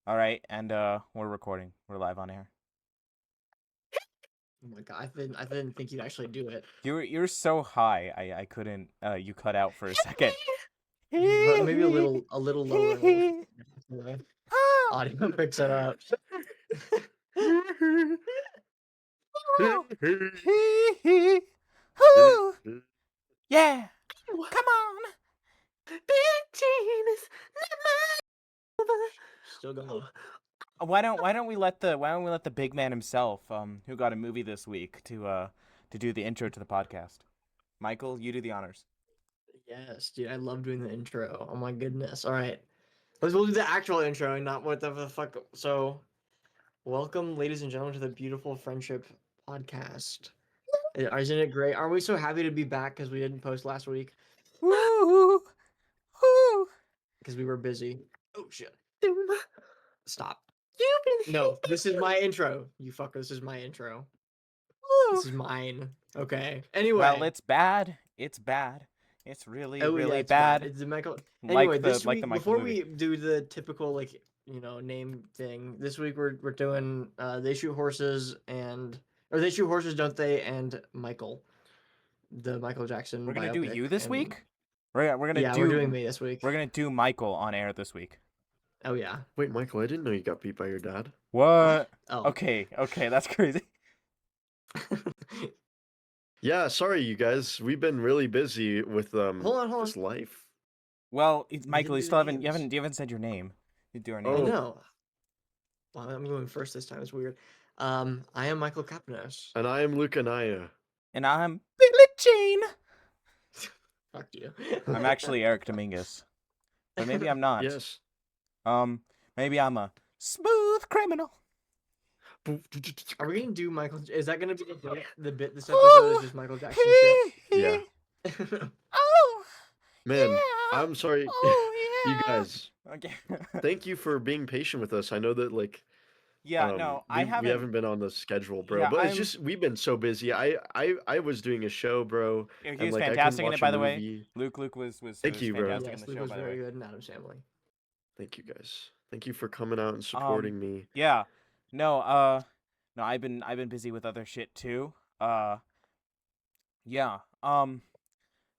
All right, and we're recording. We're live on air. Oh my god, I didn't think you'd actually do it. You're so high. I couldn't. You cut out for a second. Maybe a little lower and we'll audio picks it up. Yeah, come on. Still going. Why don't we let the big man himself, who got a movie this week, to do the intro to the podcast. Michael, you do the honors. Yes, dude, I love doing the intro. Oh my goodness. All right, we'll do the actual intro and not what the fuck. So, welcome, ladies and gentlemen, to the Beautiful Friendship Podcast. Isn't it great? Aren't we so happy to be back because we didn't post last week Woo, woo. because we were busy? Oh shit. Stop. No, this is my intro. You fucker, this is my intro. This is mine. Okay. Anyway. Well, it's bad. It's bad. It's really, Oh yeah, really it's bad. bad. It's the Michael. Like Anyway, the this like the week Michael before movie. we do the typical name thing, this week we're doing They Shoot Horses or They Shoot Horses, Don't They? And Michael, the Michael Jackson We're gonna do biopic. you this And week. We're gonna yeah, we're do doing me this week. we're gonna do Michael on air this week. Oh yeah. Wait, Michael, I didn't know you got beat by your dad. What? Oh. Okay, that's crazy. Yeah, sorry, you guys. We've been really busy with Hold on. just life. Well, Michael, do you still the names. you haven't said your name. You do our I name. Oh. know. Well, I'm going first this time. It's weird. I am Michael Kapnos. And I am Luke Anaya. And I'm Billie Jean. Fuck you. I'm actually Eric Dominguez, but maybe I'm not. Yes. Maybe I'm a smooth criminal. Are we gonna do Michael? Is that gonna be the bit? This episode is just Michael Jackson shit. Yeah. Oh, Man, yeah. I'm sorry. Oh, yeah. You guys, Okay. thank you for being patient with us. I know that Yeah, no, I we haven't. haven't been on the schedule, bro. Yeah, but it's just we've been so busy. I was doing a show, bro. He and was like I fantastic in couldn't it, watch by a the way. movie. Luke was Thank you, bro. fantastic Yes, in the Luke show, was by the very way. good in Adam's Family. Thank you guys. Thank you for coming out and supporting me. Yeah, no, I've been busy with other shit too. Yeah,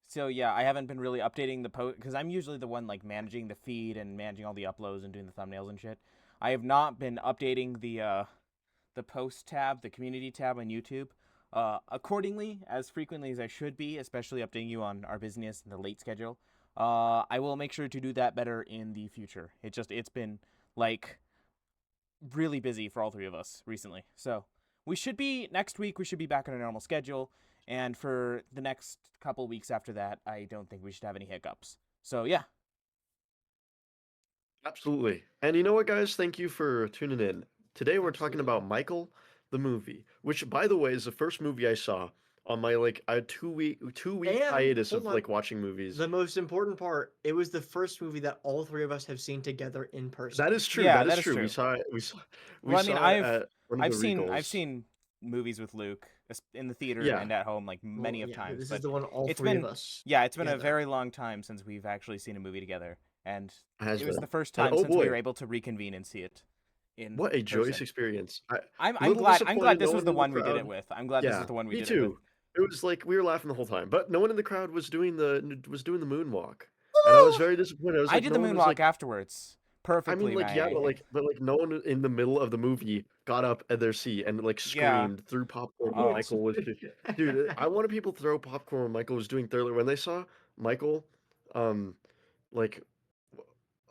so yeah, I haven't been really updating the post because I'm usually the one like managing the feed and managing all the uploads and doing the thumbnails and shit. I have not been updating the post tab, the community tab on YouTube, accordingly as frequently as I should be, especially updating you on our business and the late schedule. I will make sure to do that better in the future. It's been like really busy for all three of us recently. So next week we should be back on a normal schedule, and for the next couple weeks after that, I don't think we should have any hiccups. So yeah. Absolutely. And you know what, guys? Thank you for tuning in. Today we're talking Absolutely. about Michael the movie, which, by the way, is the first movie I saw on my a 2 week And, hiatus hold of on. like watching movies. The most important part, it was the first movie that all three of us have seen together in person. That is true. Yeah, that is that is true. true. We saw it. Well, I mean, saw it at one of I've the seen Regals. movies with Luke in the theater Yeah. and at home like many Well, of yeah, times. This But is the one all it's three been of us. yeah, it's been a together. very long time since we've actually seen a movie together, and Has it was been. the first And time oh since we boy, were able to reconvene and see it in what a joyous person. experience! I'm little glad disappointed this no was one the in one we did it crowd. with. I'm glad this is Yeah, the one we me did it with. too. It was like we were laughing the whole time, but no one in the crowd was doing the moonwalk, and I was very disappointed. I was I like, did no the one was moonwalk like. afterwards. I Perfectly, mean, like, may yeah, I add. but no one in the middle of the movie got up at their seat and like Yeah. screamed, threw popcorn when Oh. Michael was. Dude, I wanted people to throw popcorn when Michael was doing Thriller. When they saw Michael, um, like,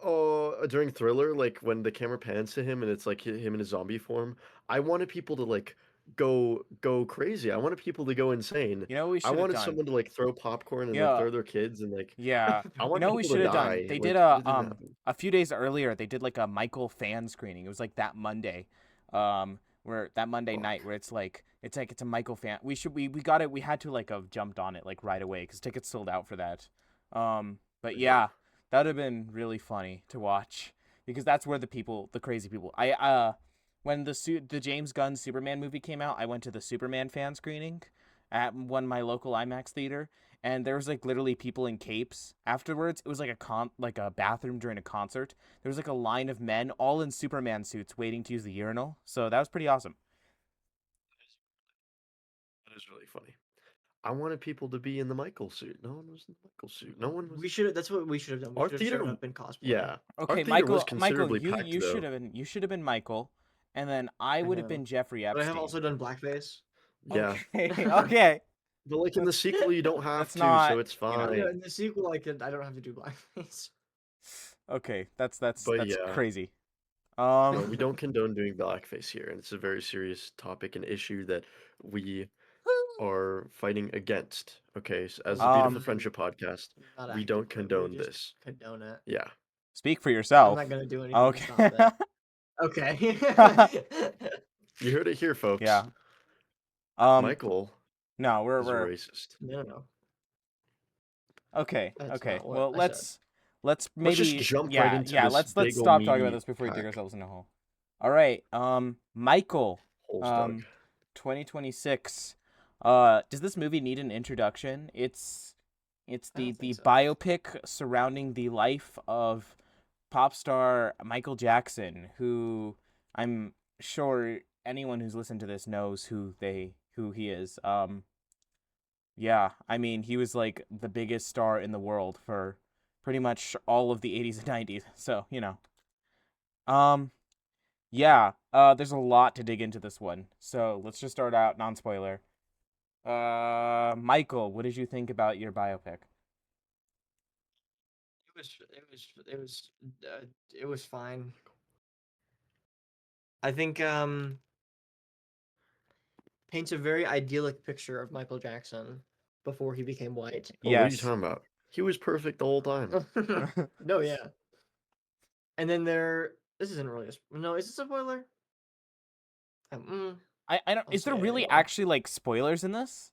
during Thriller, like when the camera pans to him and it's like him in his zombie form, I wanted people to like go crazy. I wanted people to go insane. You know what we I should have wanted done? someone to like throw popcorn and like Yeah. throw their kids and like Yeah. I You wanted know what we people should to have done? die. They did Like, but it didn't happen. a few days earlier they did like a Michael fan screening. It was like that Monday. Where that Monday night Fuck. where it's a Michael fan. We got it. We had to like have jumped on it like right away cuz tickets sold out for that. But yeah, that would have been really funny to watch because that's where the crazy people. When the James Gunn Superman movie came out, I went to the Superman fan screening at my local IMAX theater, and there was like literally people in capes afterwards. It was like a bathroom during a concert. There was like a line of men all in Superman suits waiting to use the urinal. So that was pretty awesome. That is really funny. I wanted people to be in the Michael suit. No one was in the Michael suit. No one was. We should. That's what we should have done. We Our should have showed theater, up in cosplay. yeah. Our Okay, theater was Michael, considerably packed you should though. have been Michael, and then I would have know. been Jeffrey But I Epstein. have also done blackface. Yeah. Okay, okay. But like in the sequel, you don't have That's to, not, so it's you know, fine. Yeah, in the sequel, I don't have to do blackface. Okay, that's But yeah. crazy. No, we don't condone doing blackface here, and it's a very serious topic and issue that we are fighting against. Okay, so as a beautiful friendship podcast, Not we don't actively, condone we just this. condone it. Yeah. Speak for I'm yourself. not gonna do anything Okay. to stop it. Okay. You heard it here, folks. Yeah. Michael No, is a we're racist. No. okay. That's Okay. not what Well, I let's Let's maybe just jump yeah, right into yeah, this let's big ol' stop talking about meaty this before we dig pack. ourselves in a hole. All right. Michael, Holes dug. 2026. Does this movie need an introduction? It's I the don't think so. biopic surrounding the life of pop star Michael Jackson, who I'm sure anyone who's listened to this knows who he is. Yeah, I mean, he was like the biggest star in the world for pretty much all of the 80s and 90s. So, you know. Yeah, there's a lot to dig into this one. So, let's just start out non-spoiler. Michael, what did you think about your biopic? It was fine. I think paints a very idyllic picture of Michael Jackson before he became white. Oh, what are you Yes. talking about? He was perfect the whole time. No, yeah. And then this isn't really no, is this a spoiler? I don't. I'll Is there say it really anyway. actually like spoilers in this?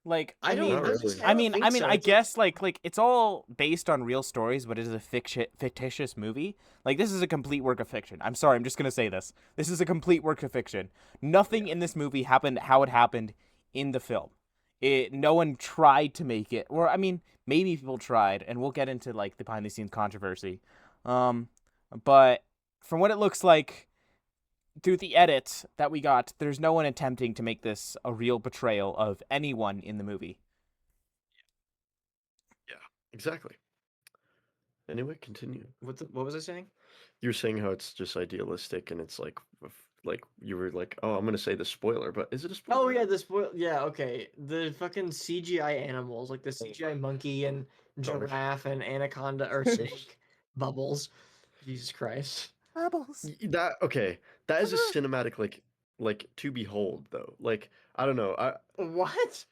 Like, I don't- mean, Not really. I mean, think I mean, so. I It's guess like it's all based on real stories, but it is a fictitious movie. Like, this is a complete work of fiction. I'm sorry, I'm just gonna say this. This is a complete work of fiction. Nothing in this movie happened how it happened in the film. No one tried to make it, or I mean, maybe people tried, and we'll get into like the behind the scenes controversy. But from what it looks like, through the edit that we got, there's no one attempting to make this a real portrayal of anyone in the movie. Exactly. Anyway, continue. What was I saying? You were saying how it's just idealistic and it's like you were like, oh, I'm gonna say the spoiler, but is it a spoiler? Oh yeah, yeah, okay. The fucking CGI animals, like the CGI monkey and Garbage. giraffe and anaconda or snake bubbles. Jesus Christ. Bubbles. That okay. That is a cinematic like to behold though. Like I don't know. What?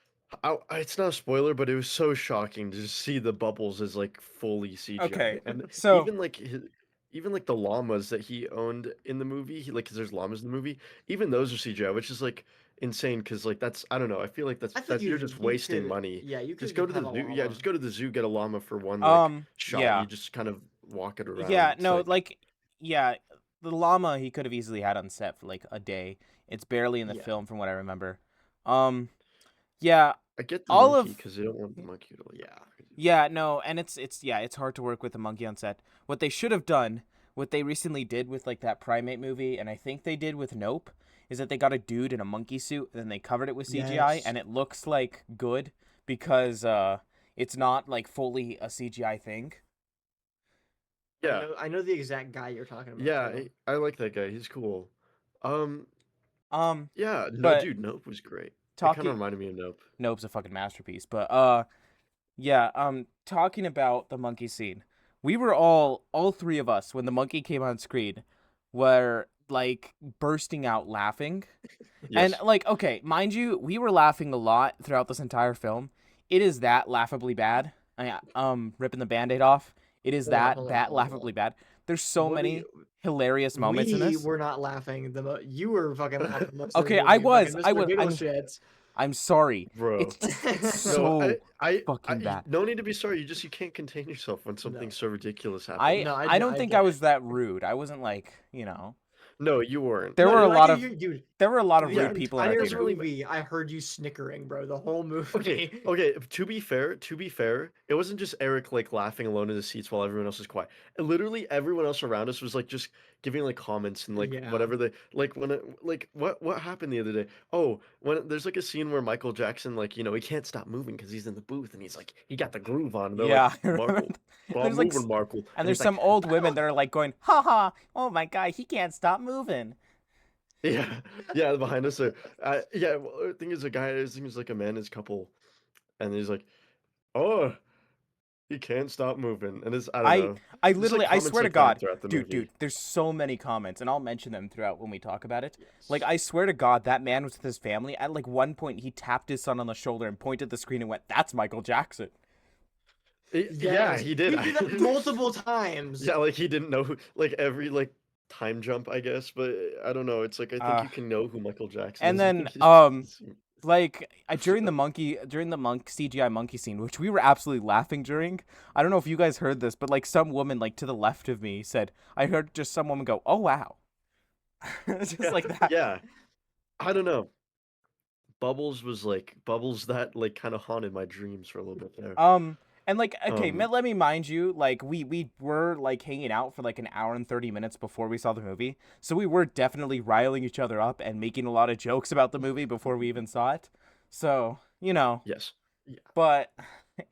It's not a spoiler, but it was so shocking to just see the bubbles as like fully CGI. Okay, And so- even like the llamas that he owned in the movie, because there's llamas in the movie, even those are CGI, which is like insane because like that's I don't know. I feel like I think that's you're you- just you wasting could- money. Yeah, you could Just go to the have a zoo. Yeah, llama. just go to the zoo, get a llama for one like shot. Yeah. You just kind of walk it around. Yeah, It's no, like, yeah, the llama he could have easily had on set for like a day. It's barely in the Yeah. film from what I remember. Yeah, I get the all monkey of- because they don't want the monkey to like. Yeah. yeah, no, and it's hard to work with a monkey on set. What they should have done, what they recently did with like that primate movie, and I think they did with Nope, is that they got a dude in a monkey suit and then they covered it with CGI, Yes. and it looks like good because it's not like fully a CGI thing. Yeah. I know the exact guy you're talking about. Yeah, too. I like that guy. He's cool. Um, Yeah, no, But dude, Nope was great. It kind talking of reminded me of Nope. Nope's a fucking masterpiece. But yeah, talking about the monkey scene. We were all three of us when the monkey came on screen were like bursting out laughing. Yes. And like, okay, mind you, we were laughing a lot throughout this entire film. It is that laughably bad. Ripping the Band-Aid off. It is Hold on, that hold on, that hold on, laughably bad. There's so What do many you- hilarious moments in we this. were not laughing. You were fucking laughing. most of the Okay, movie, I was. fucking I Mr. was. Giggle I'm- Shits. I'm sorry. Bro. It's so fucking bad. No need to be sorry. You can't contain yourself when something No. so ridiculous happens. I No, I don't I think get I it. was that rude. I wasn't like, you know. No, you weren't. There No, were a no, I lot can of hear, dude. there were a lot of Yeah, rude people I in our didn't that's theater. really really be. I heard you snickering, bro, the whole movie. okay. To be fair, it wasn't just Eric like laughing alone in the seats while everyone else was quiet. Literally everyone else around us was like just giving like comments and like Yeah. whatever they like when like what happened the other day. Oh, when there's like a scene where Michael Jackson like he can't stop moving because he's in the booth and he's like he got the groove on and they're like Yeah, I remember. Markle, stop There's like moving, Markle, and and there's he's like some old women "No." that are like going, "Ha ha! Oh my god, he can't stop moving." Yeah, yeah, behind us. Yeah, well, the thing is, I think it's like a man, his couple, and he's like, "Oh, he can't stop moving," and it's I don't I know. I There's like literally I comments swear to like that God, throughout the dude, movie. there's so many comments, and I'll mention them throughout when we talk about it. Like Yes. I swear to God, that man was with his family. At like one point, he tapped his son on the shoulder and pointed at the screen and went, "That's Michael Jackson." Yeah, Yes. he did. He did that multiple times. Yeah, like he didn't know who, like every like time jump, I guess, but I don't know. It's like I think Uh, you can know who Michael Jackson and is. I then think he's like during the monk CGI monkey scene, which we were absolutely laughing during. I don't know if you guys heard this, but like some woman like to the left of me said, I heard just some woman go, "Oh wow," just yeah, like that. yeah. I don't know. Bubbles that like kind of haunted my dreams for a little bit there. Um, and like, okay, Um, let me mind you, like we were like hanging out for like an hour and 30 minutes before we saw the movie, so we were definitely riling each other up and making a lot of jokes about the movie before we even saw it. So yes. Yeah. but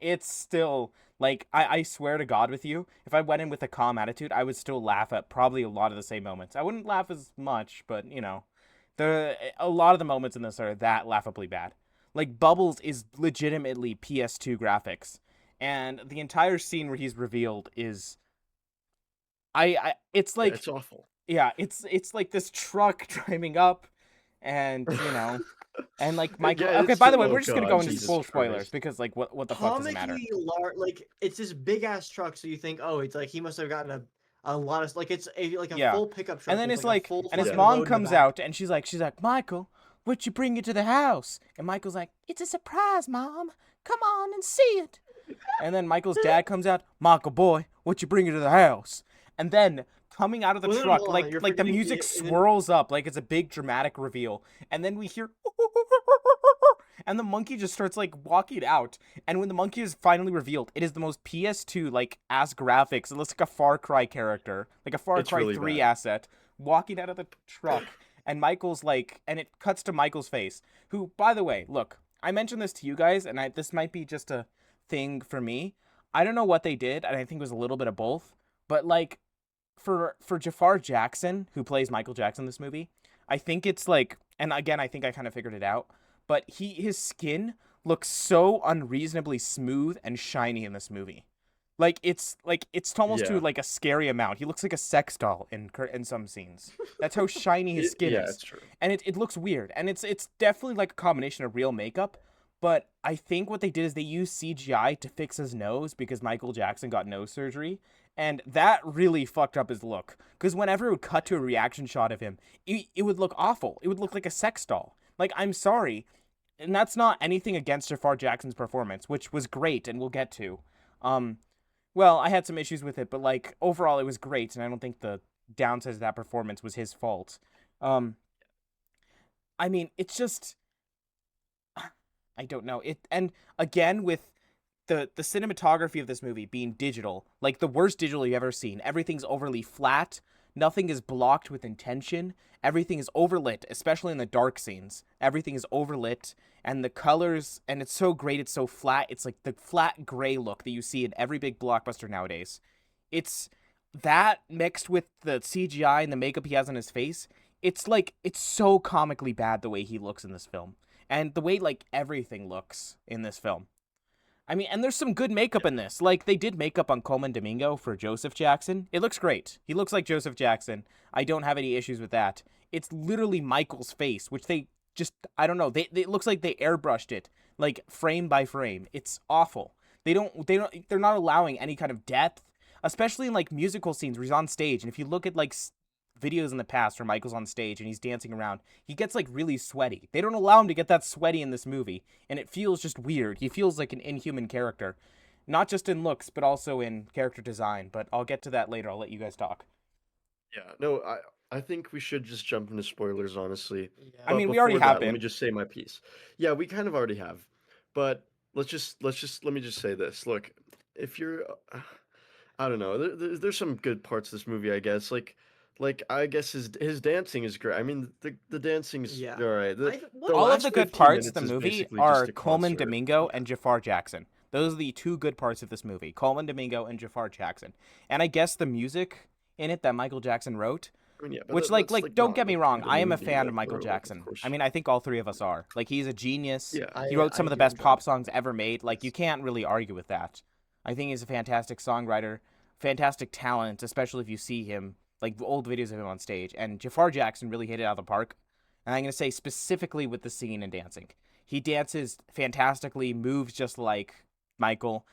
it's still like I swear to God with you, if I went in with a calm attitude, I would still laugh at probably a lot of the same moments. I wouldn't laugh as much, but a lot of the moments in this are that laughably bad. Like Bubbles is legitimately PS2 graphics, and the entire scene where he's revealed is I it's Yeah, like it's awful. yeah, it's like this truck driving up, and and like Michael. Yeah, Okay, it's by the way, oh we're just gonna god, go into Jesus full spoilers Christ. because like what the fuck does it matter? Comically large, like it's this big ass truck, so you think, oh, it's like he must have gotten a lot of like it's a Yeah. full pickup And truck then with it's like a like, full and his Yeah. fucking mom load in the comes back. out and she's like, Michael, what'd you bring you to the house? And Michael's like, it's a surprise, Mom. Come on and see it. And then Michael's dad comes out, Michael, boy, what you bring you to the house? And then coming out of the Well, no, truck, hold on, you're like the forgetting music and then swirls up like it's a big dramatic reveal. And then we hear and the monkey just starts like walking out. And when the monkey is finally revealed, it is the most PS2 like ass graphics. It looks like a Far Cry character, like a Far It's Cry really 3 bad. asset, walking out of the truck. And Michael's like, and it cuts to Michael's face, who, by the way, look, I mentioned this to you guys, and this might be just a thing for me. I don't know what they did, and I think it was a little bit of both. But like, for Jafar Jackson, who plays Michael Jackson in this movie, I think it's like, and again, I think I kind of figured it out, but his skin looks so unreasonably smooth and shiny in this movie. Like it's almost to Yeah. like a scary amount. He looks like a sex doll in some scenes. That's how shiny his skin Yeah, is, it's true. and it looks weird. And it's definitely like a combination of real makeup. But I think what they did is they used CGI to fix his nose because Michael Jackson got nose surgery, and that really fucked up his look. Because whenever it would cut to a reaction shot of him, it would look awful. It would look like a sex doll. Like, I'm sorry, and that's not anything against Jafar Jackson's performance, which was great, and we'll get to. Um, well, I had some issues with it, but like overall, it was great, and I don't think the downside of that performance was his fault. Um, I mean, it's just I don't know it, and again with the cinematography of this movie being digital, like the worst digital you've ever seen. Everything's overly flat. Nothing is blocked with intention. Everything is overlit, especially in the dark scenes. Everything is overlit, and the colors, and it's so great. It's so flat. It's like the flat gray look that you see in every big blockbuster nowadays. It's that mixed with the CGI and the makeup he has on his face. It's like it's so comically bad the way he looks in this film, and the way like everything looks in this film. I mean, and there's some good makeup Yeah. in this. Like, they did makeup on Coleman Domingo for Joseph Jackson. It looks great. He looks like Joseph Jackson. I don't have any issues with that. It's literally Michael's face, which they just, I don't know. It looks like they airbrushed it, like frame by frame. It's awful. They're not allowing any kind of depth, especially in like musical scenes where he's on stage. And if you look at like videos in the past where Michael's on stage and he's dancing around, he gets like really sweaty. They don't allow him to get that sweaty in this movie, and it feels just weird. He feels like an inhuman character, not just in looks, but also in character design. But I'll get to that later. I'll let you guys talk. Yeah. No, I think we should just jump into spoilers, honestly. Yeah. I But mean, we already before have that, let me been. just say my piece. Yeah, we kind of already have. But let me just say this. Look, if you're I don't know. There's some good parts of this movie, I guess. Like I guess his dancing is great. I mean, the dancing's Yeah. all right. The What All of last the good 15 parts of the minutes is movie basically are just a Coleman concert. Domingo Yeah. and Jafar Jackson. Those are the two good parts of this movie: Coleman Domingo and Jafar Jackson. And I guess the music in it that Michael Jackson wrote, I mean, yeah, but which that's like like don't not get me like wrong, the I am a movie, fan of like Michael bro, like of Jackson. I course. mean, I think all three of us are. Like, he's a genius. Yeah. He wrote some I of the do best enjoy pop Michael songs Jackson. ever made. Like, you can't really argue with that. I think he's a fantastic songwriter, fantastic talent, especially if you see him, like old videos of him on stage. And Jafar Jackson really hit it out of the park. And I'm going to say specifically with the singing and dancing. He dances fantastically, moves just like Michael.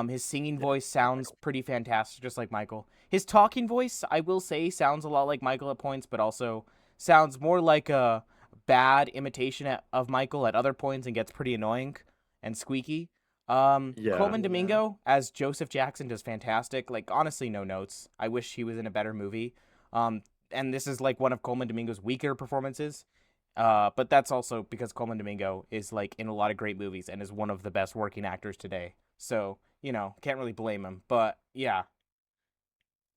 His singing Yeah. voice sounds pretty fantastic, just like Michael. His talking voice, I will say, sounds a lot like Michael at points, but also sounds more like a bad imitation of Michael at other points and gets pretty annoying and squeaky. Yeah. Coleman Yeah. Domingo as Joseph Jackson does fantastic. Like, honestly, no notes. I wish he was in a better movie. Um, and this is like one of Coleman Domingo's weaker performances. But that's also because Coleman Domingo is like in a lot of great movies and is one of the best working actors today. So, can't really blame him. But yeah,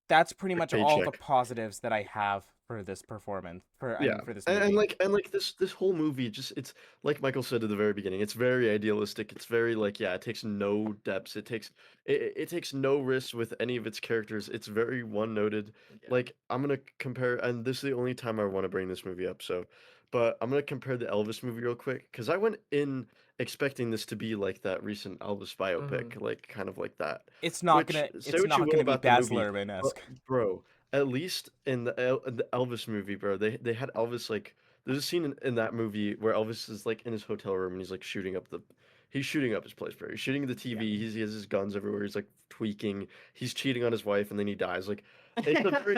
that's pretty Quick much all the paycheck. positives that I have for this performance. Yeah, For this and movie. like this whole movie just it's like Michael said at the very beginning. It's very idealistic. It's very like yeah. It takes no depths. It takes no risks with any of its characters. It's very one noted. Yeah. Like I'm gonna compare, and this is the only time I want to bring this movie up. So, but I'm gonna compare the Elvis movie real quick because I went in expecting this to be like that recent Elvis Hmm. biopic, like kind of like that. It's Which say it's what you not will gonna be about the Baz movie, Luhrmann but esque. bro. At least in in the Elvis movie, bro, they had Elvis like there's a scene in that movie where Elvis is like in his hotel room and he's shooting up his place, bro. He's shooting the Yeah. TV. He has his guns everywhere. He's like tweaking. He's cheating on his wife and then he dies. Like it's a very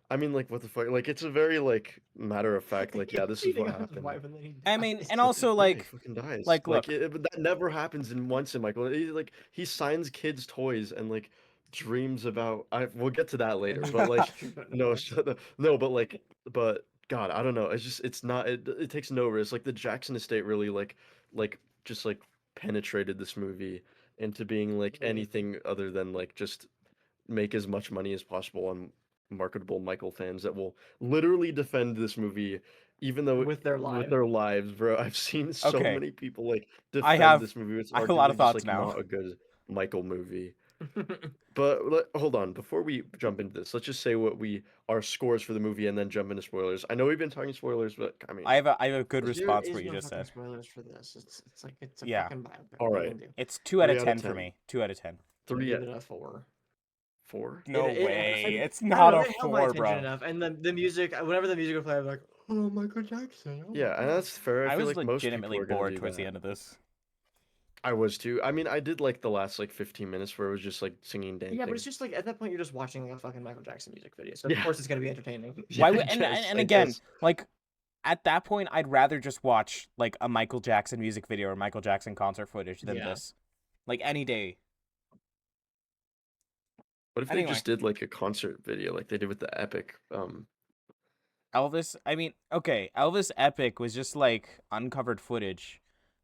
I mean like what the fuck? Like it's a very like matter of fact like yeah, this is Cheating what on his happened. wife and then he I mean, dies. and also Yeah, he like fucking dies. like look, But that never happens in once in Michael. Like he signs kids' toys and like dreams about. I we'll get to that later. And But dreams like, about no, Noah. no. But like, but God, I don't know. It's just it's not. It takes no risk. Like the Jackson Estate really like just like penetrated this movie into being like Mhm. anything other than like just make as much money as possible on marketable Michael fans that will literally defend this movie, even though With their with lives. their lives, bro. I've seen so okay, many people like I defend have this movie. It's I have a lot of arguably just thoughts like now. not a good Michael movie. But hold on, before we jump into this, let's just say what we our scores for the movie and then jump into spoilers. I know we've been talking spoilers, but I mean, I have a good There response for is what you no just fucking said. spoilers for this. It's like it's a Yeah, fucking biopic. all What are you right, gonna do? it's 2 out of 3 out of 10 for 10, me. 2 out of 10. I'm gonna 3 give at it a 4. 4. It No it way. had It's I don't not know, a they held my four, attention bro. enough, and the music whenever the music would play, I'd be like, oh Michael Jackson, oh my Yeah, and god. that's fair. I I feel was like most people legitimately are gonna bored do towards the that. end of this. I was too. I mean, I did like the last like 15 minutes where it was just like singing, Yeah, but it's dancing. just like at that point you're just watching like a fucking Michael Jackson music video, so of Yeah, course it's gonna be entertaining. yeah. Why I would guess. and I again, guess. like at that point I'd rather just watch like a Michael Jackson music video or Michael Jackson concert footage than Yeah. this. Like any day. What if they Anyway, just did like a concert video like they did with the Epic? Elvis, I mean, okay, Elvis Epic was just like uncovered footage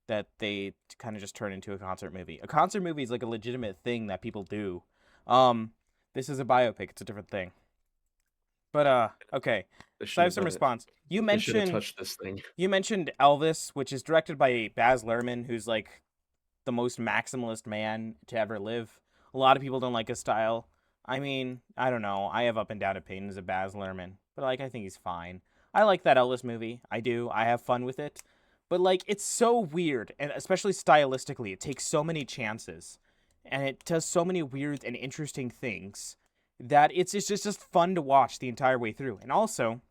that they kind of just turned into a concert movie. A concert movie is like a legitimate thing that people do. Um this is a biopic, it's a different thing. But okay. They So I have shouldn't have some done it. response. They should have touched this thing. You mentioned Elvis, which is directed by Baz Luhrmann, who's like the most maximalist man to ever live. A lot of people don't like his style. I mean, I don't know. I have up and down opinions of Baz Luhrmann, but like I think he's fine. I like that Elvis movie. I do. I have fun with it. But like it's so weird, and especially stylistically, it takes so many chances and it does so many weird and interesting things that it's just fun to watch the entire way through. And also,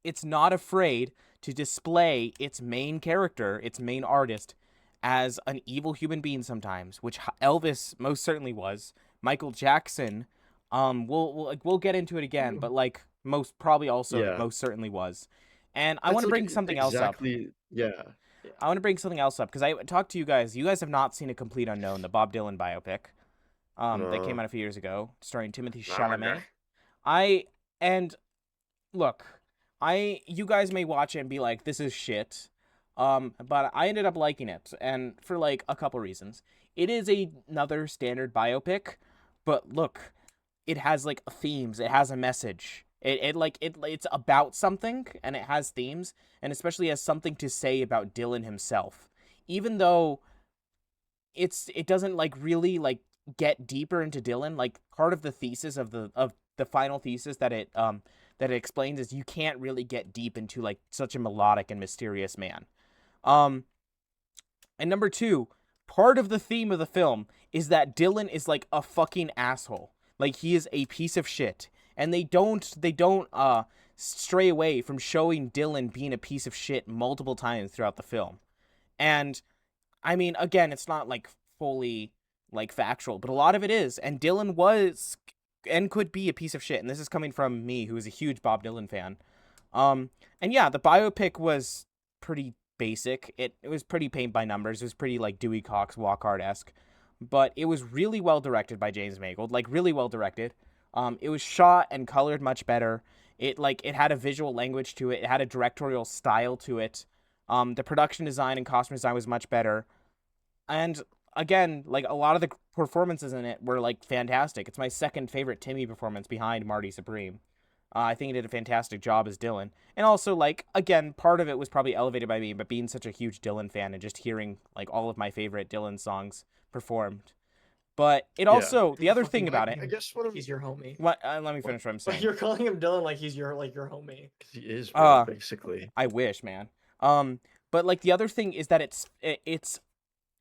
it's not afraid to display its main character, its main artist, as an evil human being sometimes, which Elvis most certainly was. Michael Jackson, we'll get into it again, but like most probably also Yeah, most certainly was. And I want that's to like bring something else up. exactly. Yeah, Yeah. I want to bring something else up because I talked to you guys. You guys have not seen A Complete Unknown, the Bob Dylan biopic, that came no, out a few years ago, starring Timothy not my guy. Chalamet. I and look, you guys may watch it and be like, this is shit. But I ended up liking it, and for like a couple reasons. It is another standard biopic, but look, it has like themes, it has a message. It's about something and it has themes, and especially has something to say about Dylan himself. Even though it doesn't like really like get deeper into Dylan, like part of the thesis of the final thesis that it explains is you can't really get deep into like such a melodic and mysterious man. Um and number 2, part of the theme of the film is that Dylan is like a fucking asshole. Like he is a piece of shit. And they don't stray away from showing Dylan being a piece of shit multiple times throughout the film. And I mean, again, it's not like fully like factual, but a lot of it is. And Dylan was and could be a piece of shit. And this is coming from me, who is a huge Bob Dylan fan. And yeah, the biopic was pretty basic. It was pretty paint by numbers. It was pretty like Dewey Cox Walk Hard esque, but it was really well directed by James Mangold. Like really well directed. It was shot and colored much better. It had a visual language to it. It had a directorial style to it. The production design and costume design was much better. And again, like a lot of the performances in it were like fantastic. It's my second favorite Timmy performance behind Marty Supreme. I think he did a fantastic job as Dylan. And also, like, again, part of it was probably elevated by me, but being such a huge Dylan fan and just hearing, like, all of my favorite Dylan songs performed. But it Yeah. also, the other Fucking thing about like it, I guess what I'm he's your homie. let me finish what I'm Like saying. you're calling him Dylan like he's your homie. 'cause he is, bro, Uh, basically. I wish, man. But, like, the other thing is that it's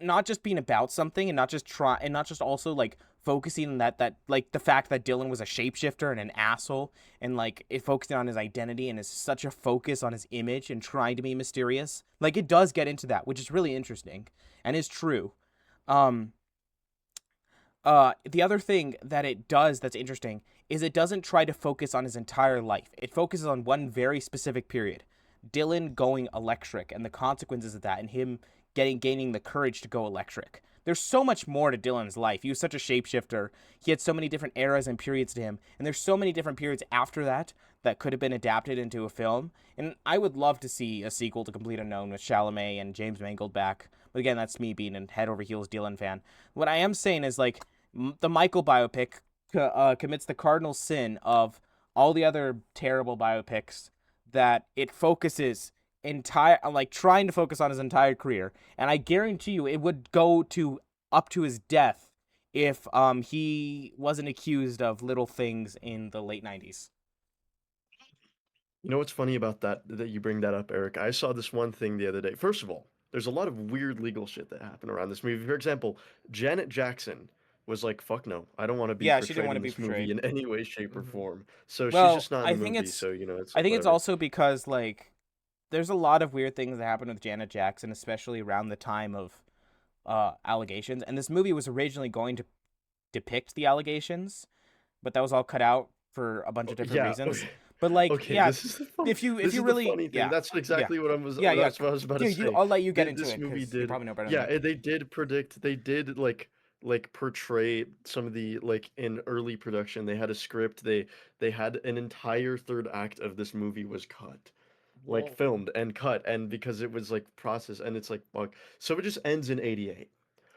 not just being about something and not just also like focusing on that like the fact that Dylan was a shapeshifter and an asshole, and like it focusing on his identity and is such a focus on his image and trying to be mysterious. Like it does get into that, which is really interesting and is true. Um the other thing that it does that's interesting is it doesn't try to focus on his entire life. It focuses on one very specific period. Dylan going electric and the consequences of that, and him gaining the courage to go electric. There's so much more to Dylan's life. He was such a shapeshifter. He had so many different eras and periods to him, and there's so many different periods after that that could have been adapted into a film. And I would love to see a sequel to Complete Unknown with Chalamet and James Mangold back. But again, that's me being a head over heels Dylan fan. What I am saying is like the Michael biopic commits the cardinal sin of all the other terrible biopics, that it focuses entire like trying to focus on his entire career, and I guarantee you it would go to up to his death if he wasn't accused of little things in the late 90s. You know what's funny about that you bring that up, Eric? I saw this one thing the other day. First of all, there's a lot of weird legal shit that happened around this movie. For example, Janet Jackson was like, "Fuck no, I don't want to be Yeah, she didn't portrayed want to in be this movie portrayed. in any way, shape, or Mm-hmm. form." So she's Well, just not in the movie. So it's I like think it's whatever. also because like there's a lot of weird things that happened with Janet Jackson, especially around the time of allegations, and this movie was originally going to depict the allegations, but that was all cut out for a bunch of different Yeah. reasons. But like, Okay. yeah, This is the fun. if This you is the really, funny thing. yeah, That's yeah, exactly what yeah, yeah, what I was about to dude, say. I'll let you get into This it movie because you did. probably know better than Yeah, me. they did predict. They did like portray some of the like in early production. They had a script. They had an entire third act of this movie was cut, like Whoa. filmed and cut, and because it was like processed, and it's like fuck. So it just ends in '88.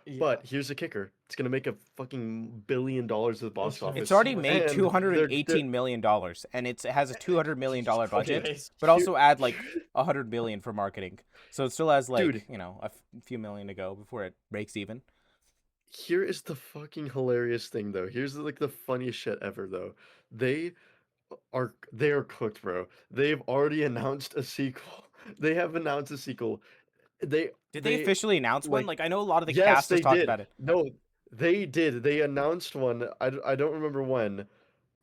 Yeah. But here's the kicker: it's gonna make a fucking $1 billion at the It's box gonna make It's office, already so much made money. and two hundred and they're eighteen million dollars, and it has a $200 million budget, Anyways, but here, also add like 100 million for marketing, so it still has dude. like a few million to go before it breaks even. Here is the fucking hilarious thing though. Here's like the funniest shit ever though. They they are cooked, bro. They've already announced a sequel. They have announced a sequel. Did they They officially announce one? like Like I know a lot of the yes, cast has they talked did. about it. No, they did. They announced one. I don't remember when,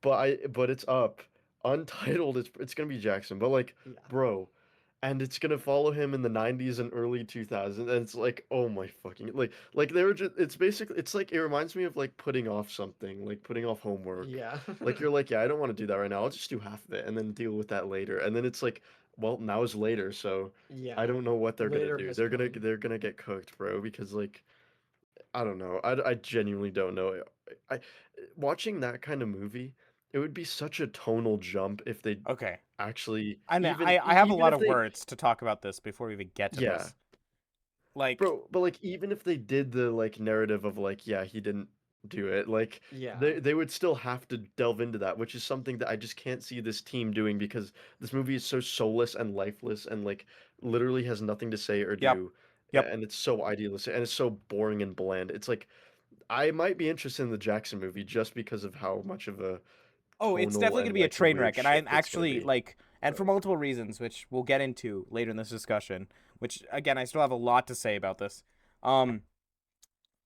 but it's up. Untitled. It's gonna be Jackson. But like, yeah. bro, and it's gonna follow him in the '90s and early 2000s. And it's like, oh my fucking like they were just. It's basically it's like it reminds me of like putting off something, like putting off homework. Yeah. Like you're like, yeah, I don't want to do that right now. I'll just do half of it and then deal with that later. And then it's like, well, now is later, so I Yeah. don't know what they're gonna Later do. has come. They're gonna get cooked, bro, because like I don't know. I genuinely don't know. I watching that kind of movie, it would be such a tonal jump if they Okay. actually And even I have a even lot if of they words to talk about this before we even get to yeah. this. Like, Bro, but like even if they did the like narrative of like yeah, he didn't do it, like Yeah. they would still have to delve into that, which is something that I just can't see this team doing because this movie is so soulless and lifeless and like literally has nothing to say or yep, do yep. and it's so idealistic and it's so boring and bland. It's like I might be interested in the Jackson movie just because of how much of a Oh, it's tonal definitely and gonna be a like train weird wreck, and I'm shift it's gonna actually be. like, and for So multiple reasons, which we'll get into later in this discussion. Which again, I still have a lot to say about this. Um,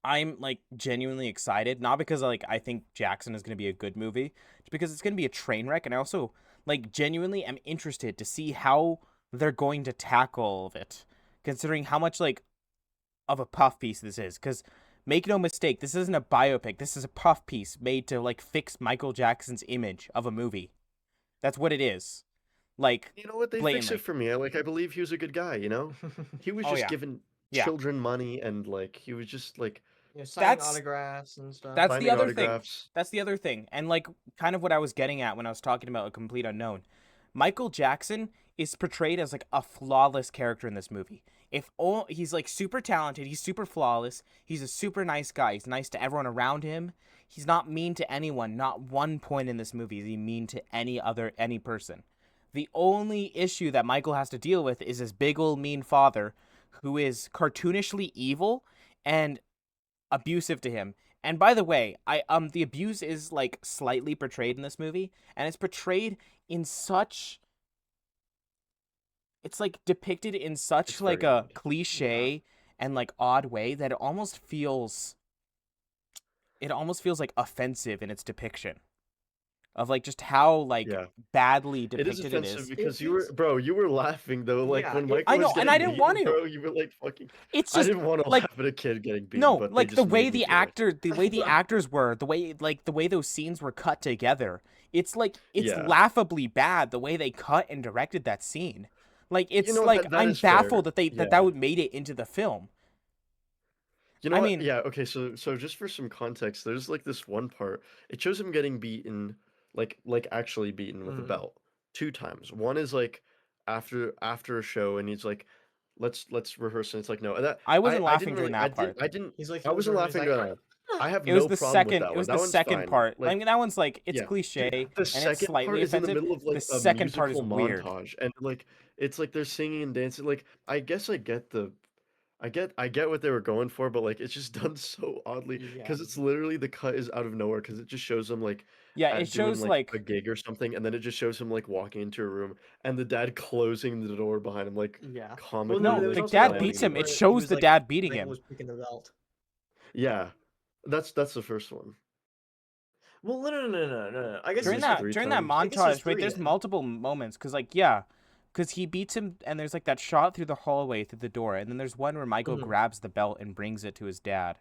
I'm like genuinely excited, not because like I think Jackson is gonna be a good movie, just because it's gonna be a train wreck, and I also like genuinely am interested to see how they're going to tackle all of it, considering how much like of a puff piece this is. Because make no mistake, this isn't a biopic. This is a puff piece made to like fix Michael Jackson's image of a movie. That's what it is. Like, you know what? They fix it blatantly. for me. I believe he was a good guy, you know? He was Oh just yeah, giving yeah. children money and like he was just like Signing That's autographs and stuff. that's the signing other thing. autographs. That's the other thing. And like kind of what I was getting at when I was talking about a complete unknown. Michael Jackson is portrayed as like a flawless character in this movie. If all he's like super talented, he's super flawless, he's a super nice guy. He's nice to everyone around him. He's not mean to anyone. Not one point in this movie is he mean to any person. The only issue that Michael has to deal with is his big old mean father who is cartoonishly evil and abusive to him. And by the way, I the abuse is like slightly portrayed in this movie, and it's portrayed in such it's like depicted in such It's like very a odd. Yeah. cliche and like odd way that it almost feels like offensive in its depiction of like just how like Yeah. badly It is depicted it offensive is. It because feels you were laughing though, like yeah, when it Michael I was know, and I getting didn't want beaten, to. bro, you were like fucking It's I just didn't want to like laugh at a kid getting beaten, no, but they like the just way made me the do it. actor, the way the actors were, the way those scenes were cut together. It's Yeah. laughably bad the way they cut and directed that scene. Like You it's know like that I'm is fair. baffled that that Yeah. would made it into the film. You know I what? mean, Yeah, okay, so just for some context, there's like this one part. It shows him getting beaten, like actually beaten with a mm, belt two times. One is like after a show and he's like, let's rehearse and it's like no. And that I wasn't I laughing didn't during really that part. he's like I he looks wasn't over and he's laughing like, during that. I have It was no the problem with second. that It one. was That the one's second fine. part. I Like mean, that one's like it's yeah. Dude, cliche the and it's second slightly part is in the offensive. middle of The like a second part is musical weird. montage and like it's like they're singing and dancing. Like I guess I get what they were going for, but like it's just done so oddly yeah, because it's literally the cut is out of nowhere because it just shows him like Yeah, it at doing shows like a like gig or something, and then it just shows him like walking into a room and the dad closing the door behind him, like yeah. Well, no, comically no, there was the like also that dad one slamming beats the scene him. It door. where he shows was the like dad beating Michael him. was picking the belt. Yeah, that's the first one. Well, no. I guess Is during this there's three that times? I guess there's montage, wait, three there's then. multiple moments because like yeah, because he beats him and there's like that shot through the hallway through the door, and then there's one where Michael Hmm. grabs the belt and brings it to his dad,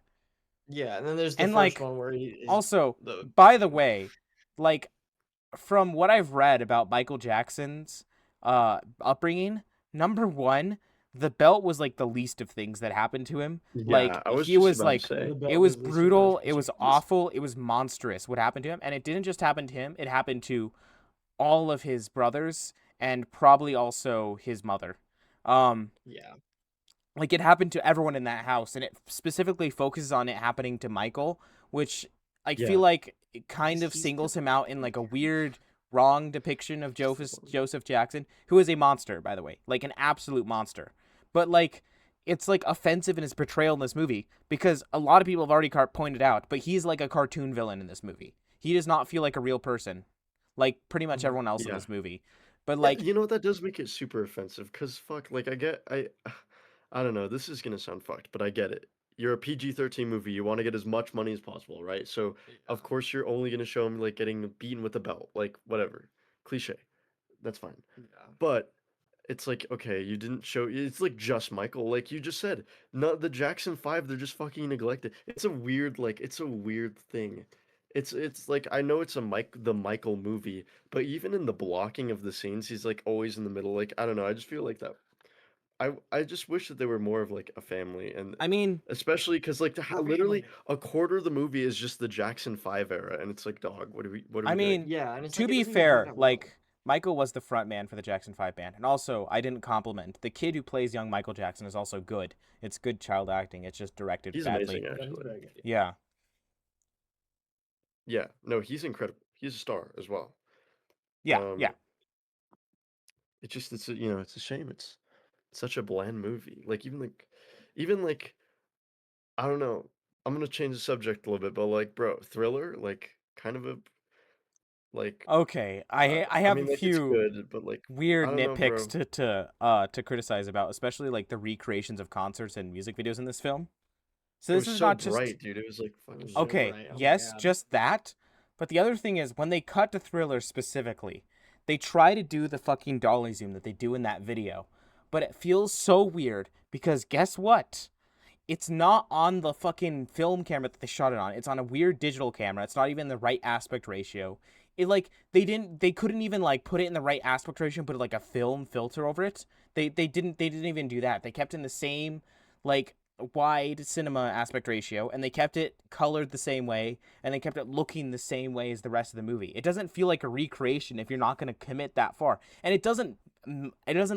Yeah, and then there's the and first like one where he is also the by the way, like from what I've read about Michael Jackson's upbringing, number one, the belt was like the least of things that happened to him. Yeah, Like I was he just was about to like the say. it belt was was least of brutal, it was punishments. awful, it was monstrous what happened to him, and it didn't just happen to him, it happened to all of his brothers and probably also his mother. Um Yeah. like it happened to everyone in that house, and it specifically focuses on it happening to Michael, which I feel Yeah, like it kind Because of he's the singles him out in like a weird wrong depiction of he's the one. Joseph Jackson, who is a monster, by the way, like an absolute monster. But like it's like offensive in his portrayal in this movie because a lot of people have already pointed out, but he's like a cartoon villain in this movie. He does not feel like a real person, like pretty much Mhm. everyone else in Yeah. this movie. But Yeah, like you know what? That does make it super offensive. Cause fuck, like I don't know. This is gonna sound fucked, but I get it. You're a PG-13 movie. You want to get as much money as possible, right? So Yeah. of course you're only gonna show him like getting beaten with a belt, like whatever, cliche. That's fine. Yeah. But it's like okay, you didn't show. It's like just Michael, like you just said. Not the Jackson Five. They're just fucking neglected. It's a weird thing. It's like I know it's the Michael movie, but even in the blocking of the scenes, he's like always in the middle. Like I don't know. I just feel like that. I just wish that they were more of like a family, and I mean, especially because like We're literally family. a quarter of the movie is just the Jackson 5 era, and it's like, dog, what are we doing? Yeah, and it's to like it be doesn't even work fair, that well. like Michael was the front man for the Jackson 5 band. And also, I didn't compliment. The kid who plays young Michael Jackson is also good. It's good child acting. It's just directed He's badly. amazing, Yeah, he's actually. very good. Yeah. Yeah, no, he's incredible. He's a star as well. Yeah. Um, Yeah. it's just it's a shame. It's such a bland movie. Like even like I don't know. I'm gonna change the subject a little bit, but like, bro, Thriller, like, kind of a like, Okay. I have a like, it's few good, but like, I weird don't know, nitpicks bro. to criticize about, especially like the recreations of concerts and music videos in this film. So It this was is so not just bright, dude. It was like It was fucking so okay, bright. Oh my yes, god. just that. But the other thing is when they cut to Thriller specifically, they try to do the fucking dolly zoom that they do in that video. But it feels so weird because guess what? It's not on the fucking film camera that they shot it on. It's on a weird digital camera. It's not even the right aspect ratio. It like they couldn't even like put it in the right aspect ratio and put like a film filter over it. They didn't even do that. They kept in the same like wide cinema aspect ratio and they kept it colored the same way and they kept it looking the same way as the rest of the movie. It doesn't feel like a recreation if you're not going to commit that far. And it doesn't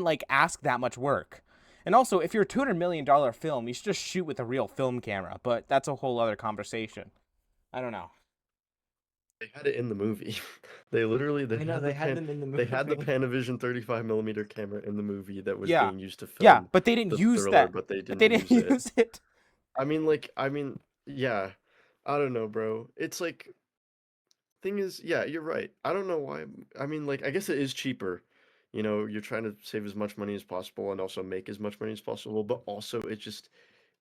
like ask that much work. And also, if you're a $200 million film, you should just shoot with a real film camera. But that's a whole other conversation. I don't know. they had it in the movie. They literally I know they had them in the they had the movie. Panavision 35 millimeter camera in the movie that was Yeah, being used to yeah, film but they didn't the use Thriller, that. but they But didn't they didn't use it. use it. Yeah. I don't know, bro. It's like thing is, yeah, you're right. I don't know why. I mean, like, I guess it is cheaper. You know, you're trying to save as much money as possible and also make as much money as possible, but also it just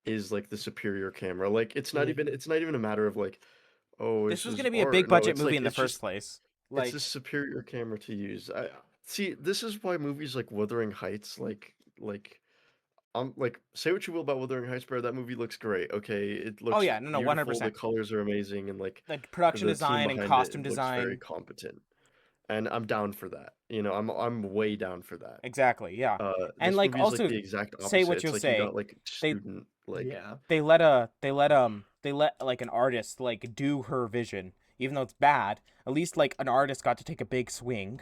is like the superior camera. Like, Yeah. it's not even a matter of like, oh, This this was is gonna be a big art. No, budget it's movie like in the first place. it's a Like, superior camera to use. I see. This is why movies like Wuthering Heights, like say what you will about Wuthering Heights, bro. That movie looks great. Okay, it oh looks yeah, no, one hundred beautiful. The percent. colors are amazing, and like The production the team design and behind it, costume it looks very design, competent. And I'm down for that. You know, I'm way down for that. exactly, yeah. And This like, movie is like also the exact say opposite. what It's you'll like you say. got like They student like Yeah. they let like an artist like do her vision, even though it's bad. At least like an artist got to take a big swing.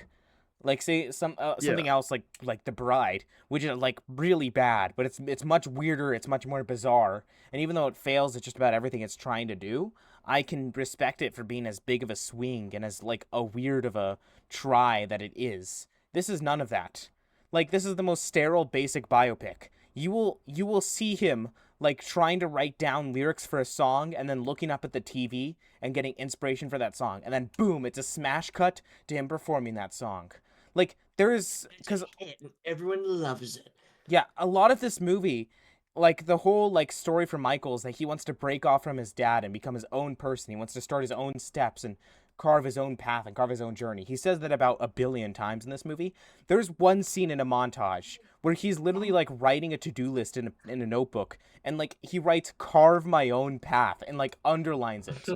Like say yeah, something else like The Bride, which is like really bad, but it's much weirder, it's much more bizarre, and even though it fails at just about everything it's trying to do, I can respect it for being as big of a swing and as like a weird of a try that it is. This is none of that. Like this is the most sterile basic biopic. You will see him like trying to write down lyrics for a song and then looking up at the TV and getting inspiration for that song, and then boom, it's a smash cut to him performing that song. Like there is It's because a hit and everyone loves it. yeah, a lot of this movie, like the whole like story for Michael is that he wants to break off from his dad and become his own person. He wants to start his own steps and carve his own path and carve his own journey. He says that about a billion times in this movie. There's one scene in a montage where he's literally like writing a to-do list in a notebook and like he writes carve my own path and like underlines it.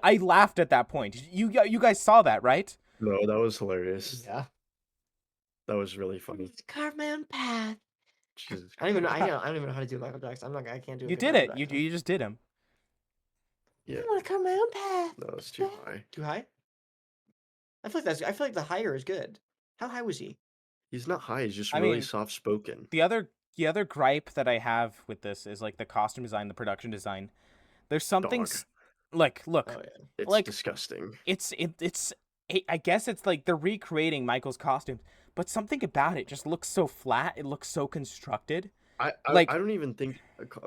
I laughed at that point. You guys saw that, right? no, that was hilarious. Yeah. That was really funny. Carve my own path. Jesus I don't even know. Christ. I don't even know how to do Michael Jackson. I can't do a You good did Michael it. You Jackson. you just did him. Yeah, I want to carve my own path. no, it's too high. Too high? I feel like the higher is good. How high was he? He's not high. He's just I really mean, soft spoken. the other gripe that I have with this is like the costume design, the production design. There's something Dog. like Oh look, yeah. It's like disgusting. I guess it's like they're recreating Michael's costumes, but something about it just looks so flat. It looks so constructed. I Like don't even think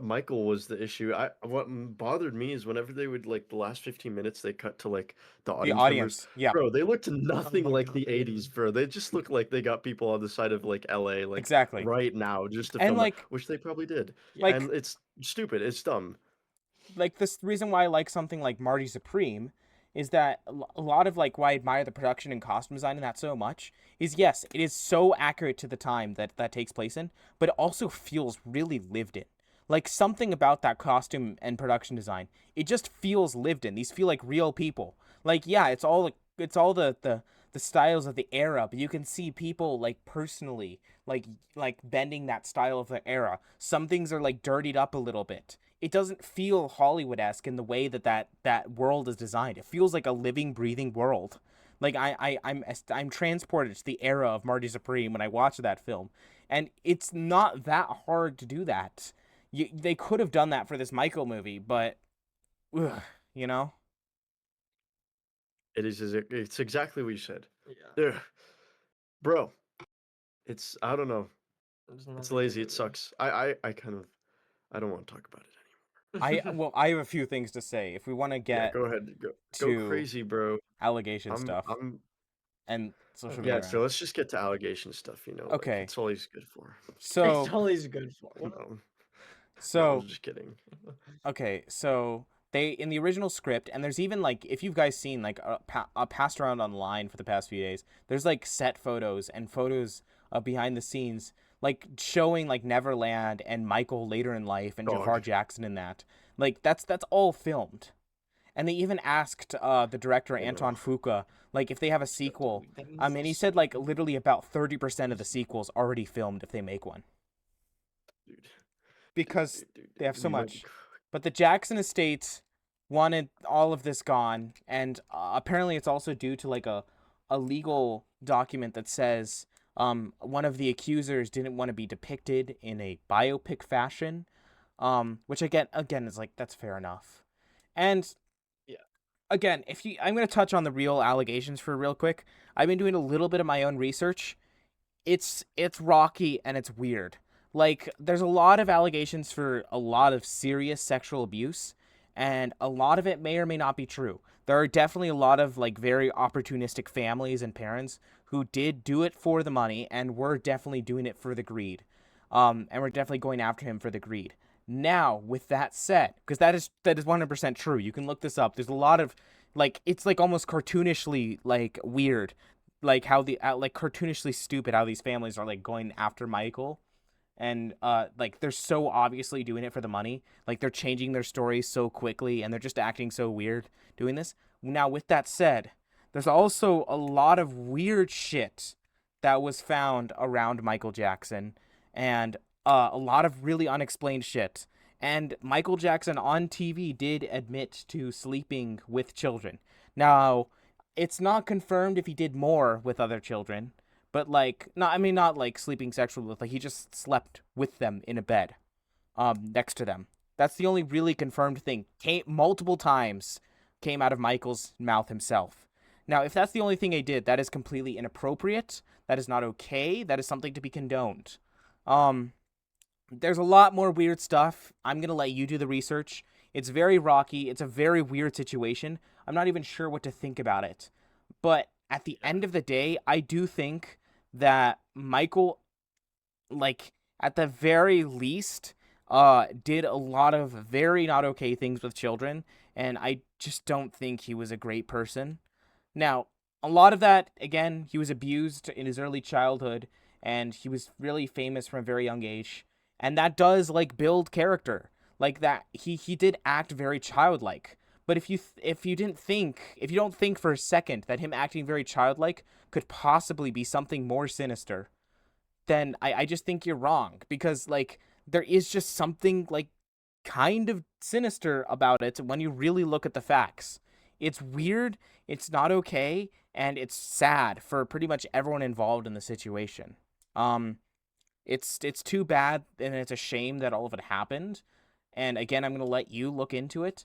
Michael was the issue. What bothered me is whenever they would like the last 15 minutes they cut to like the the audience members. audience, yeah, Bro, they looked nothing my like God, the yeah. 80s, bro. They just look like they got people on the side of like LA like exactly. right now just to And film that, which they probably did. like And it's stupid. It's dumb. like this reason why I like something like Marty Supreme is that a lot of like why I admire the production and costume design in that so much is yes, it is so accurate to the time that takes place in, but it also feels really lived in. Like something about that costume and production design, it just feels lived in. These feel like real people. Like yeah, it's all the the styles of the era, but you can see people like personally like bending that style of the era. Some things are like dirtied up a little bit. It doesn't feel Hollywood-esque in the way that world is designed. It feels like a living, breathing world. Like I'm transported to the era of Marty Supreme when I watch that film, and it's not that hard to do that. They could have done that for this Michael movie, but ugh, you know. It's exactly what you said. Yeah. Ugh. Bro, it's I don't know. It's not It's a good lazy. It movie. sucks. I kind of I don't want to talk about it I have a few things to say if we want to anymore. Yeah, get go ahead. Go to crazy, bro. allegation I'm stuff I'm and social yeah, media. so let's just get to allegation stuff, like Okay, it's all he's good for. It's so always good for. What? No. No, I'm so just kidding. okay, so they in the original script, and there's even like if you guys seen like passed around online for the past few days, there's like set photos and photos of behind the scenes, like showing like Neverland and Michael later in life and Jafar Dog. Jackson in that. Like that's all filmed. And they even asked the director I know. Anton Fuqua like if they have a sequel. That means And he there's said so like many- literally about 30% of the sequels already filmed if they make one Dude. because they have so You know much. But the Jackson estate wanted all of this gone, and apparently it's also due to like a legal document that says one of the accusers didn't want to be depicted in a biopic fashion, which again is like that's fair enough. And Yeah. again, if you I'm going to touch on the real allegations for real quick. I've been doing a little bit of my own research. It's rocky and it's weird. Like there's a lot of allegations for a lot of serious sexual abuse, and a lot of it may or may not be true. There are definitely a lot of like very opportunistic families and parents who did do it for the money and were definitely doing it for the greed. And we're definitely going after him for the greed. Now, with that said, because that is 100% true. You can look this up. There's a lot of like it's like almost cartoonishly like weird like how the like cartoonishly stupid how these families are like going after Michael, and like they're so obviously doing it for the money. Like they're changing their stories so quickly and they're just acting so weird doing this. Now with that said, there's also a lot of weird shit that was found around Michael Jackson, and a lot of really unexplained shit. And Michael Jackson on TV did admit to sleeping with children. Now, it's not confirmed if he did more with other children, but like not like sleeping sexually with, like he just slept with them in a bed next to them. That's the only really confirmed thing. Came multiple times came out of Michael's mouth himself. Now, if that's the only thing he did, that is completely inappropriate. That is not okay. That is something to be condoned. Um there's a lot more weird stuff. I'm going to let you do the research. It's very rocky. It's a very weird situation. I'm not even sure what to think about it. But at the end of the day, I do think that Michael, like, at the very least, did a lot of very not okay things with children. And I just don't think he was a great person. Now, a lot of that, again, he was abused in his early childhood, and he was really famous from a very young age, and that does like build character. Like that, he did act very childlike. But if you didn't think if you don't think for a second that him acting very childlike could possibly be something more sinister, then I just think you're wrong because like there is just something like kind of sinister about it when you really look at the facts. It's weird, it's not okay, and it's sad for pretty much everyone involved in the situation. Um it's too bad and it's a shame that all of it happened. And again, I'm going to let you look into it.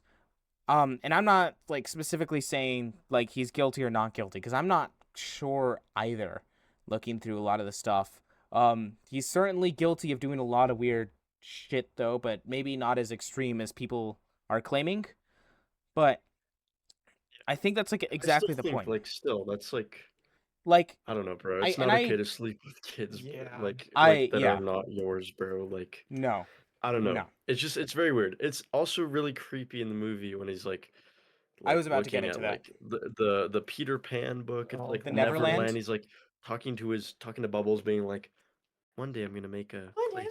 And I'm not like specifically saying like he's guilty or not guilty because I'm not sure either looking through a lot of the stuff. He's certainly guilty of doing a lot of weird shit though, but maybe not as extreme as people are claiming. But I think that's like I still exactly the think point. like still that's like Like I don't know, bro. I It's and not okay I to sleep with kids, Yeah. I that are yeah, not yours, bro. Like no. I don't know. No. It's very weird. It's also really creepy in the movie when he's I was about to get looking into at that. like the Peter Pan book and Oh, like The God. Neverland. Neverland? He's like talking to Bubbles, being like, "One day I'm gonna make a place."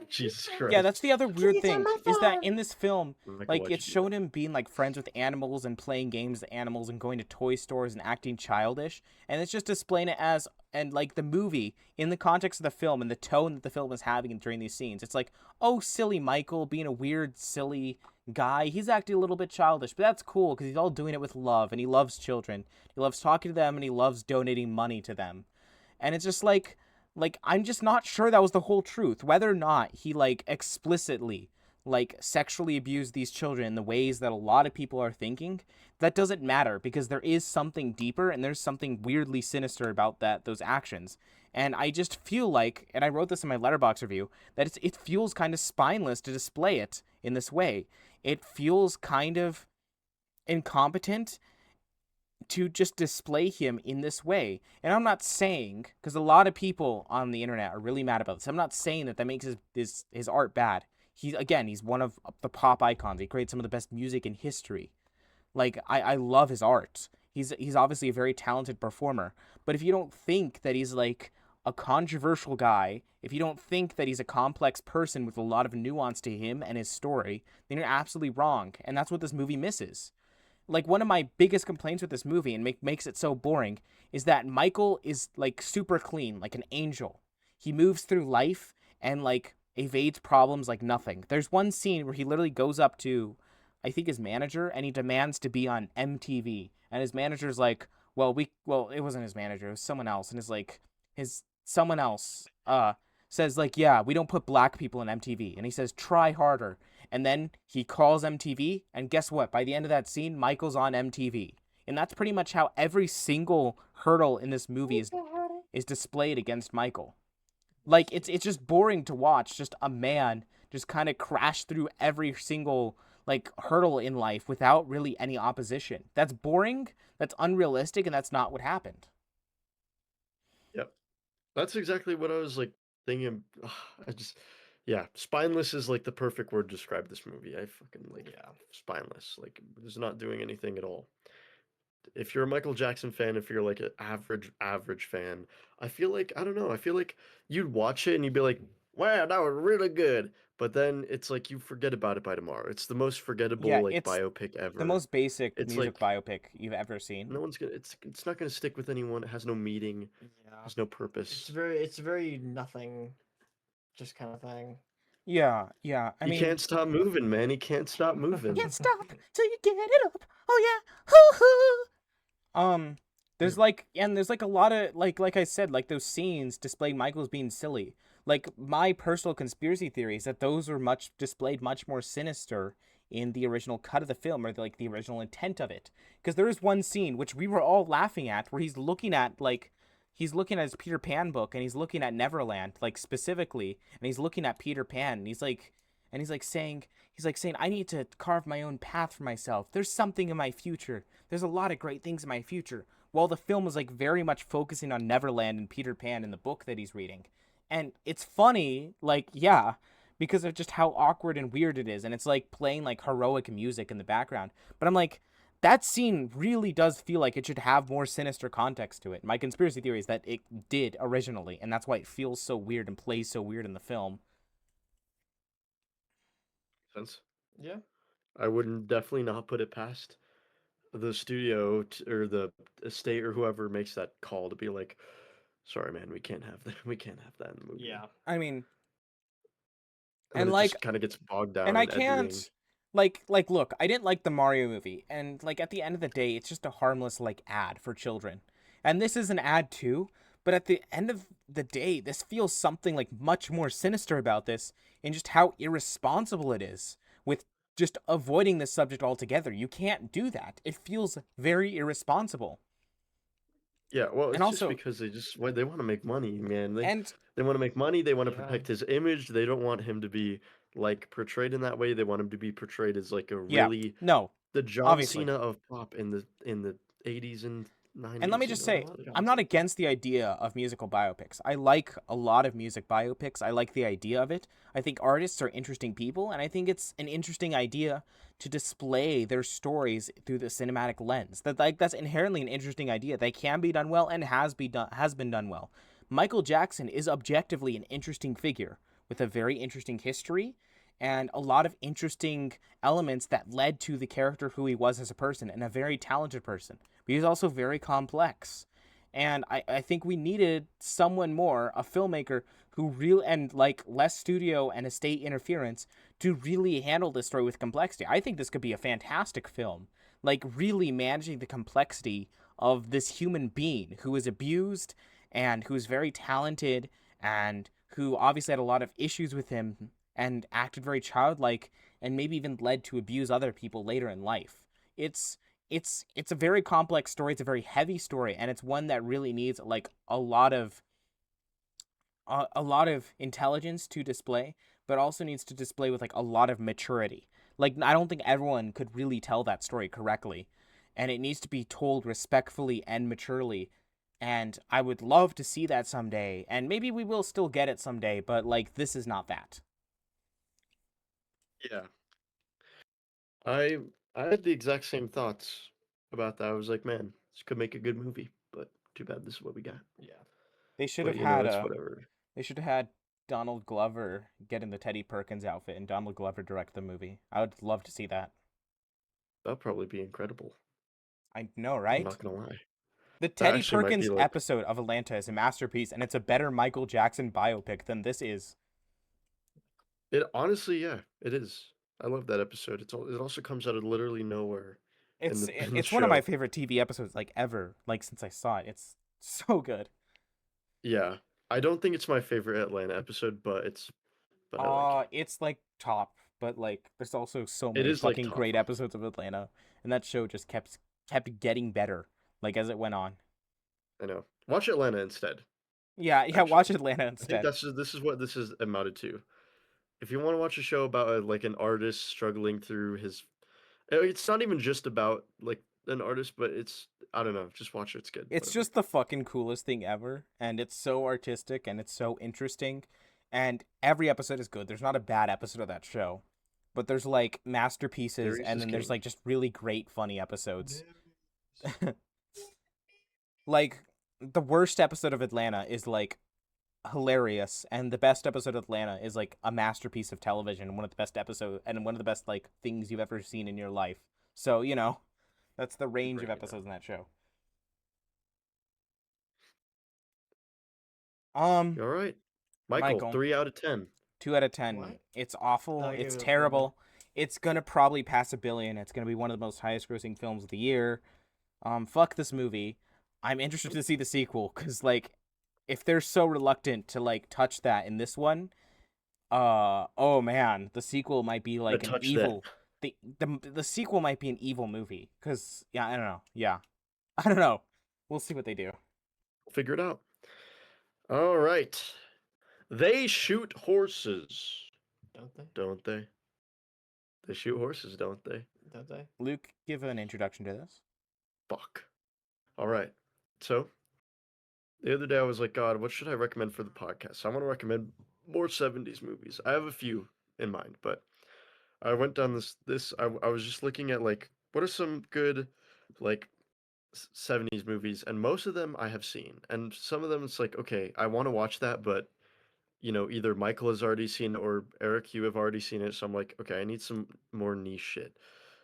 Jesus Christ. Yeah, that's the other weird It's on thing, my is that phone. in this film, Michael, like, why'd it's you do shown him being, like, friends with animals and playing games with animals and going to toy stores and acting childish, and it's just displaying it as, and, like, the movie, in the context of the film and the tone that the film is having during these scenes, it's like, oh, silly Michael, being a weird, silly guy, he's acting a little bit childish, but that's cool, because he's all doing it with love, and he loves children, he loves talking to them, and he loves donating money to them, and it's just like I'm just not sure that was the whole truth, whether or not he like explicitly like sexually abused these children in the ways that a lot of people are thinking. That doesn't matter, because there is something deeper and there's something weirdly sinister about those actions. And I just feel like, and I wrote this in my letterbox review, that it feels kind of spineless to display it in this way. It feels kind of incompetent to just display him in this way. And I'm not saying, because a lot of people on the internet are really mad about this, I'm not saying that makes his art bad. He's one of the pop icons. He creates some of the best music in history. Like, I love his art. He's obviously a very talented performer. But if you don't think that he's like a controversial guy, if you don't think that he's a complex person with a lot of nuance to him and his story, then you're absolutely wrong. And that's what this movie misses. Like, one of my biggest complaints with this movie and makes it so boring is that Michael is like super clean, like an angel. He moves through life and like evades problems like nothing. There's one scene where he literally goes up to, I think, his manager, and he demands to be on MTV, and his manager's like, well, it wasn't his manager, it was someone else, and his someone else says like, yeah, we don't put black people in MTV, and he says, try harder. And then he calls MTV, and guess what? By the end of that scene, Michael's on MTV. And that's pretty much how every single hurdle in this movie is displayed against Michael. Like, it's just boring to watch just a man just kind of crash through every single like hurdle in life without really any opposition. That's boring, that's unrealistic, and that's not what happened. Yep. That's exactly what I was like thinking. Yeah, spineless is like the perfect word to describe this movie. I fucking like spineless. Like, it's not doing anything at all. If you're a Michael Jackson fan, if you're like an average fan, I feel like, I don't know, I feel like you'd watch it and you'd be like, wow, that was really good. But then it's like you forget about it by tomorrow. It's the most Yeah, forgettable like it's biopic the ever. most basic It's music like biopic you've ever seen. no one's gonna it's not gonna stick with anyone. It has no meaning, Yeah. has no purpose. It's very nothing, just kind of thing. Yeah. I He mean, can't stop moving, man. He can't stop moving. can't stop till you get it up. Oh yeah. Hoo hoo. There's like, and there's like a lot of like I said, like those scenes display Michael's being silly. Like, my personal conspiracy theory is that those were displayed much more sinister in the original cut of the film, or like the original intent of it. Because there is one scene which we were all laughing at, where he's looking at his Peter Pan book, and he's looking at Neverland, like, specifically, and he's looking at Peter Pan, and he's like saying, I need to carve my own path for myself. There's something in my future. There's a lot of great things in my future. While the film is like very much focusing on Neverland and Peter Pan in the book that he's reading. And it's funny, like, yeah, because of just how awkward and weird it is. And it's like playing like heroic music in the background. But I'm like, that scene really does feel like it should have more sinister context to it. My conspiracy theory is that it did originally, and that's why it feels so weird and plays so weird in the film. Sense. Yeah. I wouldn't definitely not put it past the studio or the estate or whoever makes that call to be like, sorry, man, we can't have that. We can't have that in the movie. Yeah. I mean, And then and it like, just kind of gets bogged down and I in editing. can't look, I didn't like the Mario movie, and like at the end of the day, it's just a harmless like ad for children. And this is an ad too, but at the end of the day, this feels something like much more sinister about this, in just how irresponsible it is with just avoiding this subject altogether. You can't do that. It feels very irresponsible. Yeah, well, And it's just also, because they want to make money, man. and They want to make money. They want to Yeah. protect his image. They don't want him to be like portrayed in that way. They want him to be portrayed as like a yeah, really no, the John obviously. Cena of pop in the 80s and And let me 90s, just you say, know? I'm not against the idea of musical biopics. I like a lot of music biopics. I like the idea of it. I think artists are interesting people, and I think it's an interesting idea to display their stories through the cinematic lens. That's inherently an interesting idea. They can be done well and has been done well. Michael Jackson is objectively an interesting figure. with a very interesting history and a lot of interesting elements that led to the character who he was as a person, and a very talented person. But he's also very complex. And I think we needed someone more, a filmmaker who real and like less studio and estate interference to really handle this story with complexity. I think this could be a fantastic film. Like really managing the complexity of this human being who is abused and who's very talented and who obviously had a lot of issues with him and acted very childlike and maybe even led to abuse other people later in life. It's it's a very complex story. It's a very heavy story, and it's one that really needs like a lot of intelligence to display, but also needs to display with like a lot of maturity. Like I don't think everyone could really tell that story correctly, and it needs to be told respectfully and maturely. And I would love to see that someday, and maybe we will still get it someday, but like this is not that. Yeah. I I had the exact same thoughts about that. I was like, man, this could make a good movie, but too bad this is what we got. Yeah. They should But have you know, had it's a whatever. They should have had Donald Glover get in the Teddy Perkins outfit and Donald Glover direct the movie. I would love to see that. That'll probably be incredible. I know, I'm right? not gonna lie. The That Teddy actually might be Perkins like episode of Atlanta is a masterpiece, and it's a better Michael Jackson biopic than this is. it honestly, yeah, it is. I love that episode. It also comes out of literally nowhere in It's the in the it's one of my show. favorite TV episodes like ever, like since I saw it. It's so good. Yeah. I don't think it's my favorite Atlanta episode, but I like it. It's like top, but like there's also so It many is like fucking top great 5. episodes of Atlanta, and that show just kept getting better like as it went on. I know. Watch Atlanta instead, Yeah, yeah, watch actually. Atlanta I think instead. this is what this is amounted to. If you want to watch a show about like an artist struggling through his it's not even just about like an artist, but it's I don't know, just watch it, it's good, It's whatever. just the fucking coolest thing ever, and it's so artistic and it's so interesting, and every episode is good. There's not a bad episode of that show, but there's like masterpieces, Various and is then there's king. like just really great funny episodes. Like the worst episode of Atlanta is like hilarious, and the best episode of Atlanta is like a masterpiece of television, one of the best episodes and one of the best like things you've ever seen in your life. So, that's the range of Break it down. episodes in that show. Um, You all right? Michael, Michael, 3 out of 10. 2 out of 10. What? It's awful. I gave It's it a 4 then. terrible. It's gonna probably pass 1 billion. It's gonna be one of the most highest grossing films of the year. Fuck this movie. I'm interested to see the sequel because like, if they're so reluctant to like touch that in this one, oh man, the sequel might be To like an touch that. evil. The sequel might be an evil movie because yeah, I don't know. Yeah, I don't know. We'll see what they do. We'll figure it out. All right. They shoot horses, Don't they? don't they? They shoot horses, don't they? Don't they? Luke, give an introduction to this. Fuck. All right. So, the other day I was like, God, what should I recommend for the podcast? So I want to recommend more 70s movies. I have a few in mind, but I went down I was just looking at like what are some good like 70s movies, and most of them I have seen. And some of them it's like, okay, I want to watch that, but either Michael has already seen it or Eric, you have already seen it. So I'm like, okay, I need some more niche shit.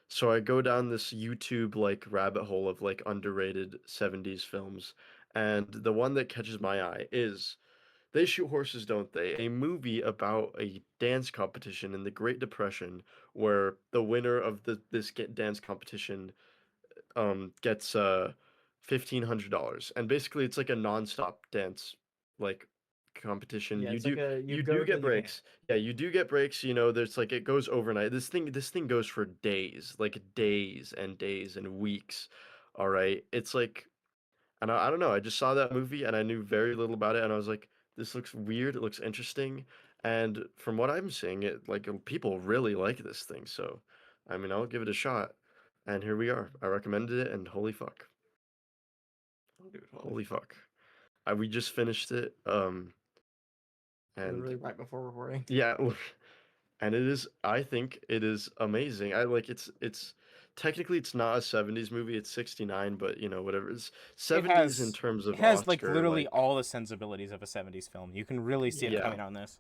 So I go down this YouTube like rabbit hole of like underrated 70s films, and the one that catches my eye is They Shoot Horses, Don't They? A movie about a dance competition in the Great Depression where the winner of dance competition gets $1,500, and basically it's like a nonstop dance like competition. Yeah, You it's do like a you you do go till get you can't. breaks. Yeah, you do get breaks. There's like it goes overnight. This thing goes for days, like days and days and weeks. All right, it's like, and I don't know. I just saw that movie and I knew very little about it, and I was like, this looks weird. It looks interesting, and from what I'm seeing, it like people really like this thing. So, I mean, I'll give it a shot. And here we are. I recommended it, and holy fuck, Dude, holy holy fuck. fuck. We just finished it. And Literally right before recording. yeah, and it is. I think it is amazing. I like it's technically it's not a 70s movie. It's 69, but whatever. It's It 70s in has terms it of has like Oscar literally like all the sensibilities of a 70s film. You can really see it Yeah. yeah. coming on this.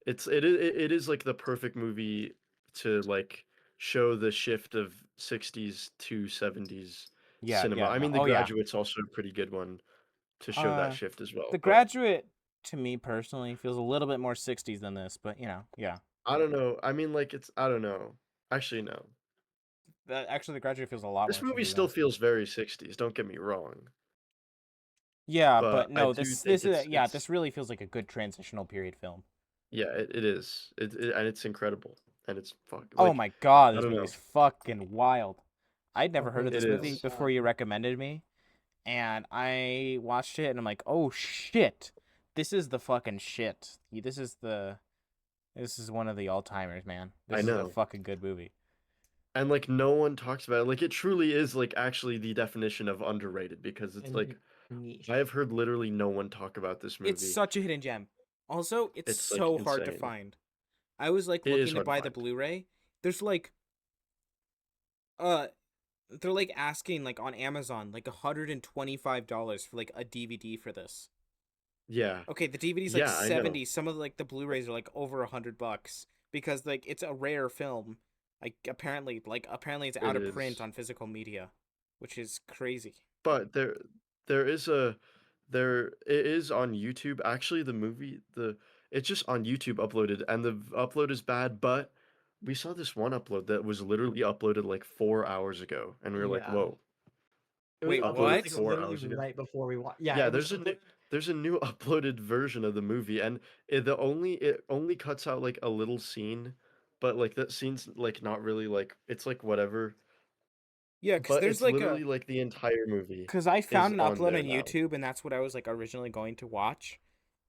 it is like the perfect movie to like show the shift of 60s to 70s Yeah, cinema. yeah, I no. mean, The Oh yeah. Graduate's also a pretty good one to show that Uh, shift as well. The But Graduate to me personally feels a little bit more 60s than this, but yeah. I don't know. I mean, like I don't know. Actually, no. Actually, The Graduate feels a lot This more movie 60s still than. feels very 60s. Don't get me wrong, Yeah, but but I no, do this think is yeah, it's this really feels like a good transitional period film. yeah, it is. And it's incredible, and it's fuck Oh like my god, I this don't know. movie's fucking wild. I'd never heard of Fucking It this movie is. before you recommended me, and I watched it and I'm like, "Oh shit. This is the fucking shit. This is one of the all-timers, man. I This is a know. fucking good movie." And like no one talks about it. Like it truly is like actually the definition of underrated because it's like and I niche. have heard literally no one talk about this It's movie. such a hidden gem. Also, it's It's like so hard to insane. find. I was like It is looking to hard to buy the find. Blu-ray. There's like uh they're like asking like on Amazon like $125 for like a DVD for this. Yeah. Okay, the DVD's like Yeah, I know. 70. Some of like the Blu-rays are like over $100 because like it's a rare film. Apparently it's It out of print is. on physical media, which is crazy. But there is a there it is on YouTube. Actually, the movie the it's just on YouTube uploaded and the upload is bad, but we saw this one upload that was literally uploaded like 4 hours ago and we were like, Yeah. "Whoa, It was Wait, uploaded uploaded like what? 4 literally hours ago?" right before we watched. Yeah, Yeah, it was uploaded. there's a new uploaded version of the movie, and it only cuts out like a little scene, but like that scene's like not really like it's like whatever, Yeah, cuz but there's it's like a literally like the entire movie cuz I is found an on upload there on now. YouTube and that's what I was like originally going to watch.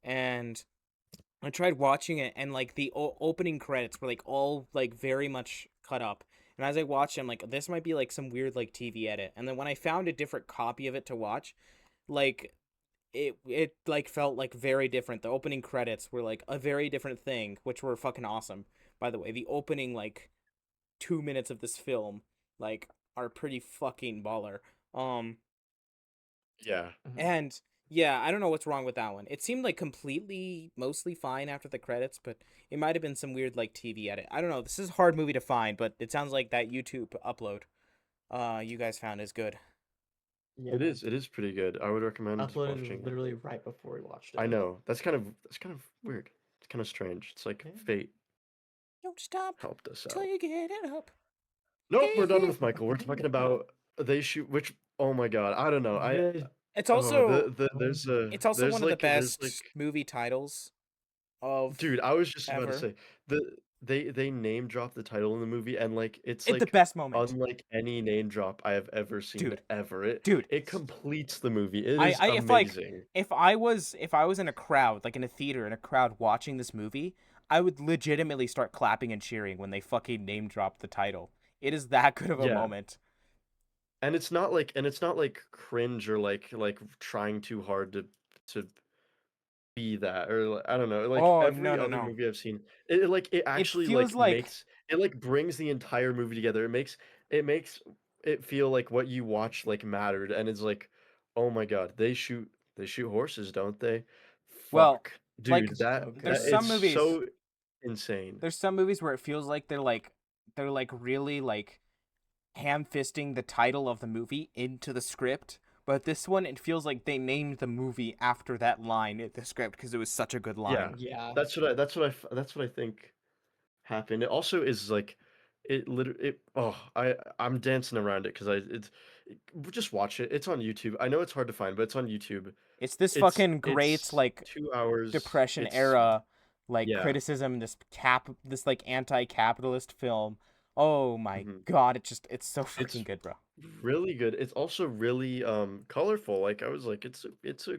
And I tried watching it, and like the opening credits were like all like very much cut up. And as I watched, I'm like, this might be like some weird like TV edit. And then when I found a different copy of it to watch, like it like felt like very different. The opening credits were like a very different thing, which were fucking awesome. By the way, the opening like 2 minutes of this film like are pretty fucking baller. Um, Yeah. Mhm. and yeah, I don't know what's wrong with that one. It seemed like completely mostly fine after the credits, but it might have been some weird like TV edit. I don't know. This is a hard movie to find, but it sounds like that YouTube upload you guys found is good. Yeah, It is pretty good. I would recommend uploaded watching it. literally right before we watched I it. know. That's kind of weird. It's kind of strange. It's like Yeah. fate Don't stop helped us till out. you get it up. Nope, Hey, we're done hey. with Michael. We're talking about they shoot which oh my god, I don't know. I The It's oh also there's one of the there's like best movie titles of dude, I was just about to ever. say the they name drop the title in the movie and like it's At the like best moment, unlike any name drop I have ever seen dude. ever. Dude, It completes the movie. It I is if like amazing. if I was in a crowd, like in a theater in a crowd watching this movie, I would legitimately start clapping and cheering when they fucking name drop the title. It is that good of a Yeah. moment. And it's not like cringe or like trying too hard to be that or I don't know. Like Oh no every no other no! movie I've seen, it It actually feels like like makes it like brings the entire movie together. It makes it feel like what you watch like mattered and it's like, "Oh my God, they shoot horses, don't they?" well, Fuck. like Dude, so there's that good. is some movies so insane. there's some movies where it feels like they're like really like ham fisting the title of the movie into the script. But this one, it feels like they named the movie after that line in the script because it was such a good Yeah. line. Yeah. That's what I think happened. It also is like it literally it oh I'm dancing around it because just watch it. It's on YouTube. I know it's hard to find, but it's on YouTube. It's this fucking great It's like 2 hours. depression It's era like yeah. criticism, this like anti-capitalist film. Oh my Mhm. god, it's so fucking It's good, bro. really good. It's also really colorful. Like I was like it's a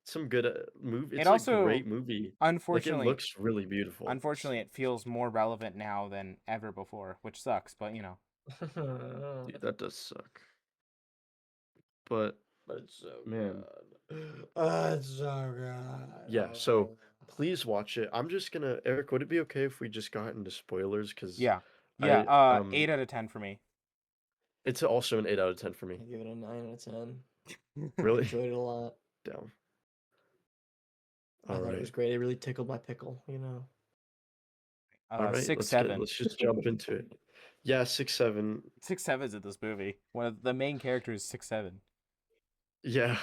some good movie. It It's a also great movie. Like it unfortunately looks really beautiful. unfortunately it feels more relevant now than ever before, which sucks, but Dude, that does suck. But But it's so man, good. It's so good. yeah, so please watch it. I'm just gonna Eric, would it be okay if we just got into spoilers? Because yeah. Yeah, I 8 out of 10 for me. it's also an 8 out of 10 for me. I give it a 9 out of 10. I Really? enjoyed it a lot. Down. I All thought it right. was great. It really tickled my pickle, you know. All right, Six let's seven. just jump into it. Yeah, 6'7". 6'7's in this movie. One of the main characters is 6'7. Yeah,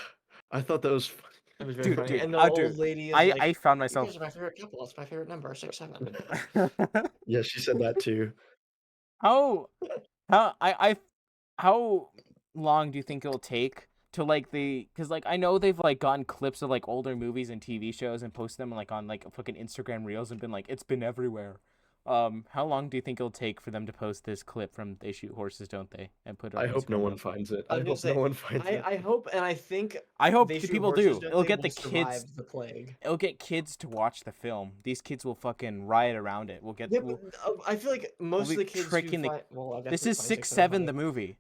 I thought that was funny. It was very Dude, funny. dude, And the dude. old lady is like, I found "You myself. guys are my favorite couple. That's my favorite number, 6'7". Yeah, she said that too. how how how long do you think it'll take to like because like I know they've like gotten clips of like older movies and TV shows and posted them like on like fucking Instagram Reels and been like it's been everywhere. How long do you think it'll take for them to post this clip from They Shoot Horses, Don't They, and put it I on hope no Instagram one Reels? finds it. I I was gonna hope no say, one finds it. I hope and I think I hope They the Shoot people Horses, do. Don't It'll They get the will kids. survive the plague. It'll get kids to watch the film. These kids will fucking riot around it. Yeah, but I feel like most we'll of be the kids who tricking the. find I This definitely is find 6'7", 6'7" the funny. movie.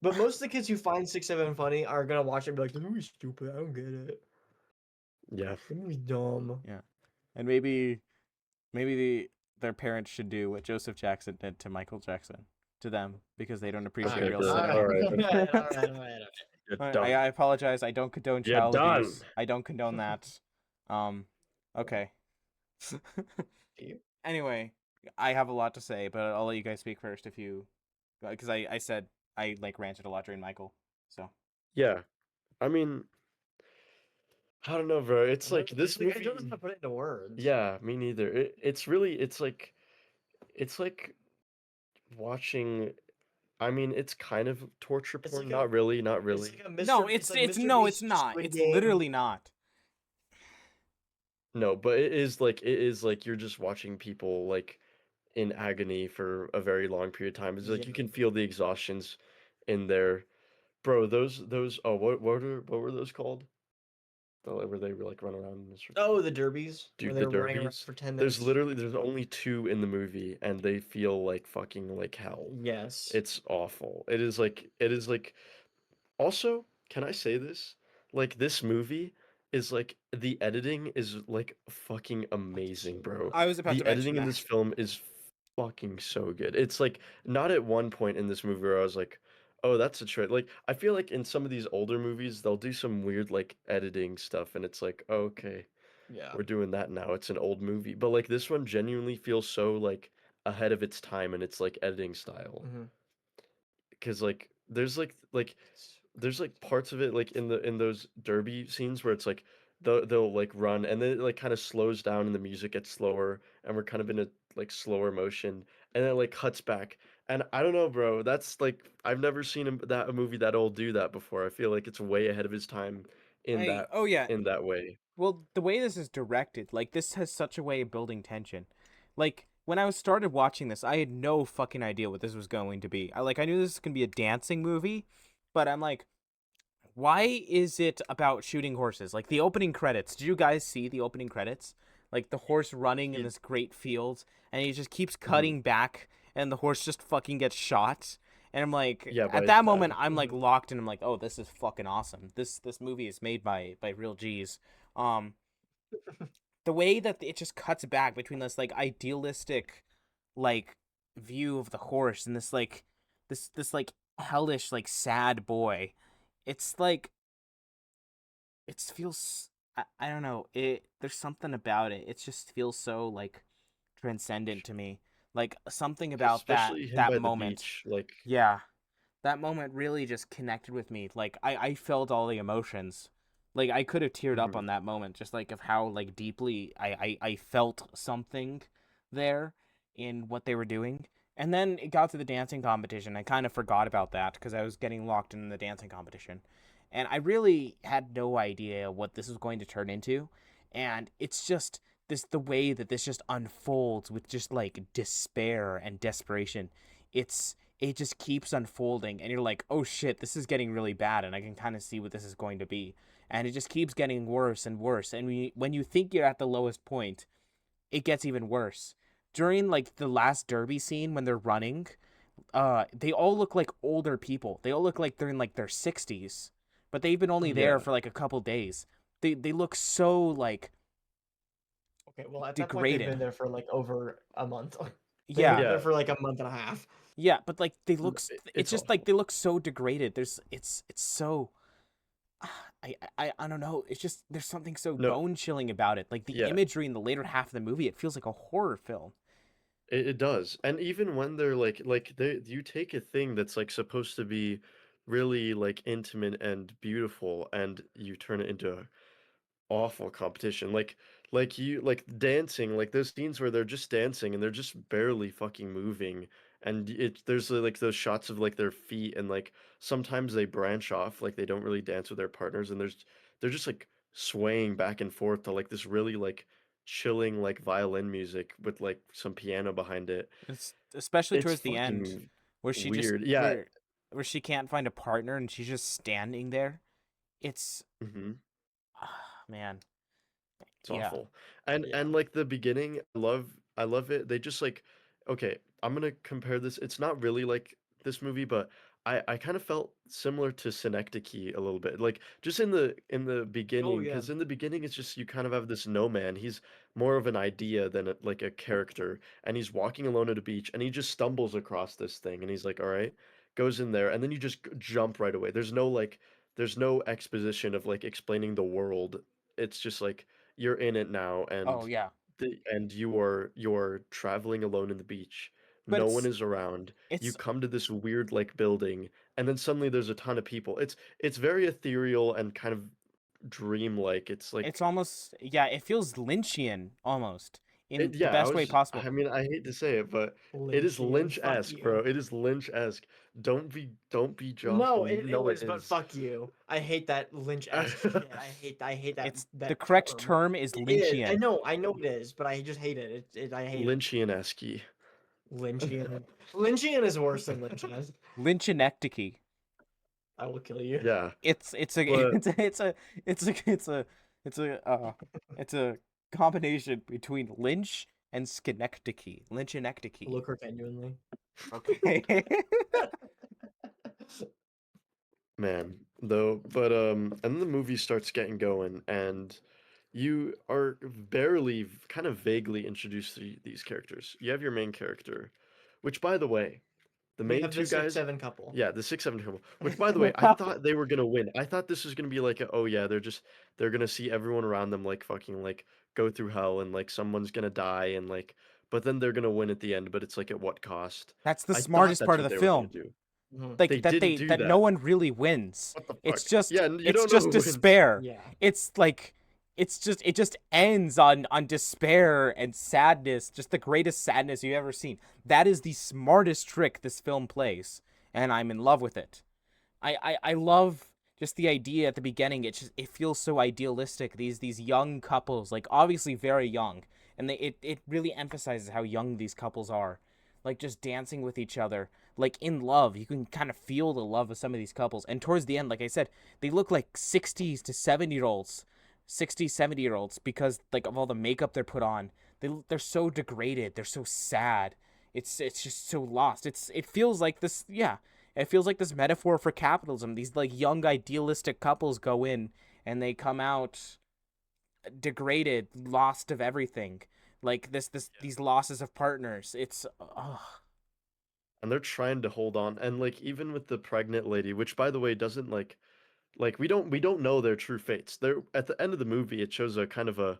But most of the kids who find 6'7" funny are gonna watch it and be like, "The movie's stupid. I don't get it. Yeah. The movie's dumb." Yeah, and maybe their parents should do what Joseph Jackson did to Michael Jackson to them because they don't appreciate Okay, real bro. cinema. All right. You're I done. apologize. I don't condone You're child done. abuse. I don't condone that. Okay. Anyway, I have a lot to say, but I'll let you guys speak first if you, because I said I like ranted a lot during Michael. So Yeah. I mean, I don't know, bro. It's like this I movie. don't know how to put it into words. Yeah, me neither. It's really it's like watching. I mean, it's kind of torture It's porn. like a- Not really, not It's really. like a Mr. no, it's like it's Mr. no, Beast's it's not. Squid It's Game. literally not. No, but it is like you're just watching people like in agony for a very long period of time. It's like you Yeah. can feel the exhaustions in there. Bro, those oh what were those called? Where they like run around in a circle. Oh, the derbies where Dude, they the were running around derbies. for 10 minutes. There's only two in the movie and they feel like fucking like hell. Yes. It's awful. It is like also, can I say this? Like this movie is like the editing is like fucking amazing, bro. I was about The to mention editing in that. this film is fucking so good. It's like not at one point in this movie where I was like, "Oh, that's a trick." Like I feel like in some of these older movies, they'll do some weird like editing stuff and it's like, oh, "Okay, Yeah. we're doing that now. It's an old movie." But like this one genuinely feels so like ahead of its time and its like editing style. Mm-hmm. Because like there's like parts of it like in those derby scenes where it's like they'll like run and then it like kind of slows down and the music gets slower and we're kind of in a like slower motion and then it like cuts back and I don't know, bro, that's like I've never seen a movie that old do that before. I feel like it's way ahead of his time in that Oh yeah. in that way. Well, the way this is directed, like this has such a way of building tension. Like when I was started watching this, I had no fucking idea what this was going to be. I knew this was gonna be a dancing movie, but I'm like, why is it about shooting horses? Like the opening credits. Did you guys see the opening credits? Like the horse running in Yeah. this great field, and he just keeps Mhm. cutting back, and the horse just fucking gets shot. And I'm like, Yeah, by at his that dad. moment, I'm like Mhm. locked, and I'm like, oh, this is fucking awesome. This movie is made by real G's. Um, the way that it just cuts back between this like idealistic, like view of the horse and this like this like hellish like sad boy, it's like it feels I don't know it there's something about it just feels so like transcendent to me, like something about Especially him that by the moment. beach, like Yeah, that moment really just connected with me. Like I felt all the emotions. Like I could have teared up mhm. on that moment, just like of how like deeply I felt something there in what they were doing. And then it got to the dancing competition. I kind of forgot about that because I was getting locked in the dancing competition. And I really had no idea what this was going to turn into. And it's just the way that this just unfolds with just like despair and desperation. It just keeps unfolding and you're like, oh shit, this is getting really bad and I can kind of see what this is going to be. And it just keeps getting worse and worse. And when you think you're at the lowest point, it gets even worse. During like the last derby scene when they're running, they all look like older people. They all look like they're in like their 60s, but they've been only there Yeah. for like a couple days. They look so like Okay, well at that point they've degraded. been there for like over a month. They've Yeah. been there Yeah. for like a month and a half. Yeah, but like they look It's it's just like awful. they look so degraded. There's it's so I don't know. It's just there's something so No, bone chilling about it. Like the yeah, imagery in the later half of the movie, it feels like a horror film. it does. And even when they're they you take a thing that's like supposed to be really like intimate and beautiful and you turn it into a awful competition. Like dancing, like those scenes where they're just dancing and they're just barely fucking moving. And there's like those shots of like their feet and like sometimes they branch off, like they don't really dance with their partners and they're just like swaying back and forth to like this really like chilling like violin music with like some piano behind it. It's especially It's towards the end fucking where she just weird. Yeah. where she can't find a partner and she's just standing there. It's hmm man, It's yeah. awful. And Yeah. like the beginning, I love it. They just like okay, I'm gonna compare this. It's not really like this movie, but I kind of felt similar to Synecdoche a little bit. Like just in the Oh beginning, yeah. because in the beginning it's just you kind of have this no man. He's more of an idea than like a character, and he's walking alone at a beach, and he just stumbles across this thing, and he's like, all right, goes in there, and then you just jump right away. There's no exposition of like explaining the world. It's just like you're in it now Oh and yeah. you're traveling alone in the beach. But No one is around. You it's come to this weird like building and then suddenly there's a ton of people. It's very ethereal and kind of dreamlike. It's it's like almost yeah, it feels Lynchian almost in it the yeah, best way possible. I mean I hate to say it, but it is Lynchian. Fuck Lynch-esque, bro. you. It is Lynch-esque. Don't be No, Joshua. You it know it was, but is. fuck you. I hate that Lynch-esque shit. I hate that It's the that correct term. term is It is. Lynchian. I know it is, but I just hate it. I hate it. Lynchian-esque. Lynchian. Lynchian is worse than Lynch-esque. Lynchinecticy. I will kill you. Yeah. It's a But it's a combination between Lynch and Schenectady. Lynchinecticy. Look her genuinely. Okay. Man, though, but and then the movie starts getting going, and you are barely, kind of vaguely introduced to these characters. You have your main character, which, by the way, the We main have the two six guys, seven couple. yeah, the 6-7 couple. Which, by the way, I thought they were gonna win. I thought this was gonna be like, oh yeah, they're gonna see everyone around them like fucking like go through hell, and like someone's gonna die, and like, but then they're gonna win at the end. But it's like at what cost? That's the I thought smartest that's part of what the they were gonna film. do. Mhm. They Like didn't do that no that. one really wins. What the It's fuck? just Yeah, you don't know who wins. despair. Yeah. It's like it just ends on despair and sadness, just the greatest sadness you've ever seen. That is the smartest trick this film plays, and I'm in love with it. I love just the idea at the beginning. It feels so idealistic. These young couples, like obviously very young, and it really emphasizes how young these couples are, like just dancing with each other, like in love. You can kind of feel the love of some of these couples. And towards the end, like I said, they look like 60s to 70-year-olds, 60, 70-year-olds because like of all the makeup they're put on. They're so degraded. They're so sad. It's just so lost. It feels like this. Yeah, it feels like this metaphor for capitalism. These like young idealistic couples go in and they come out degraded, lost of everything. Like these losses of partners. It's And they're trying to hold on. And like even with the pregnant lady, which by the way doesn't like we don't know their true fates. They're at the end of the movie it shows a kind of a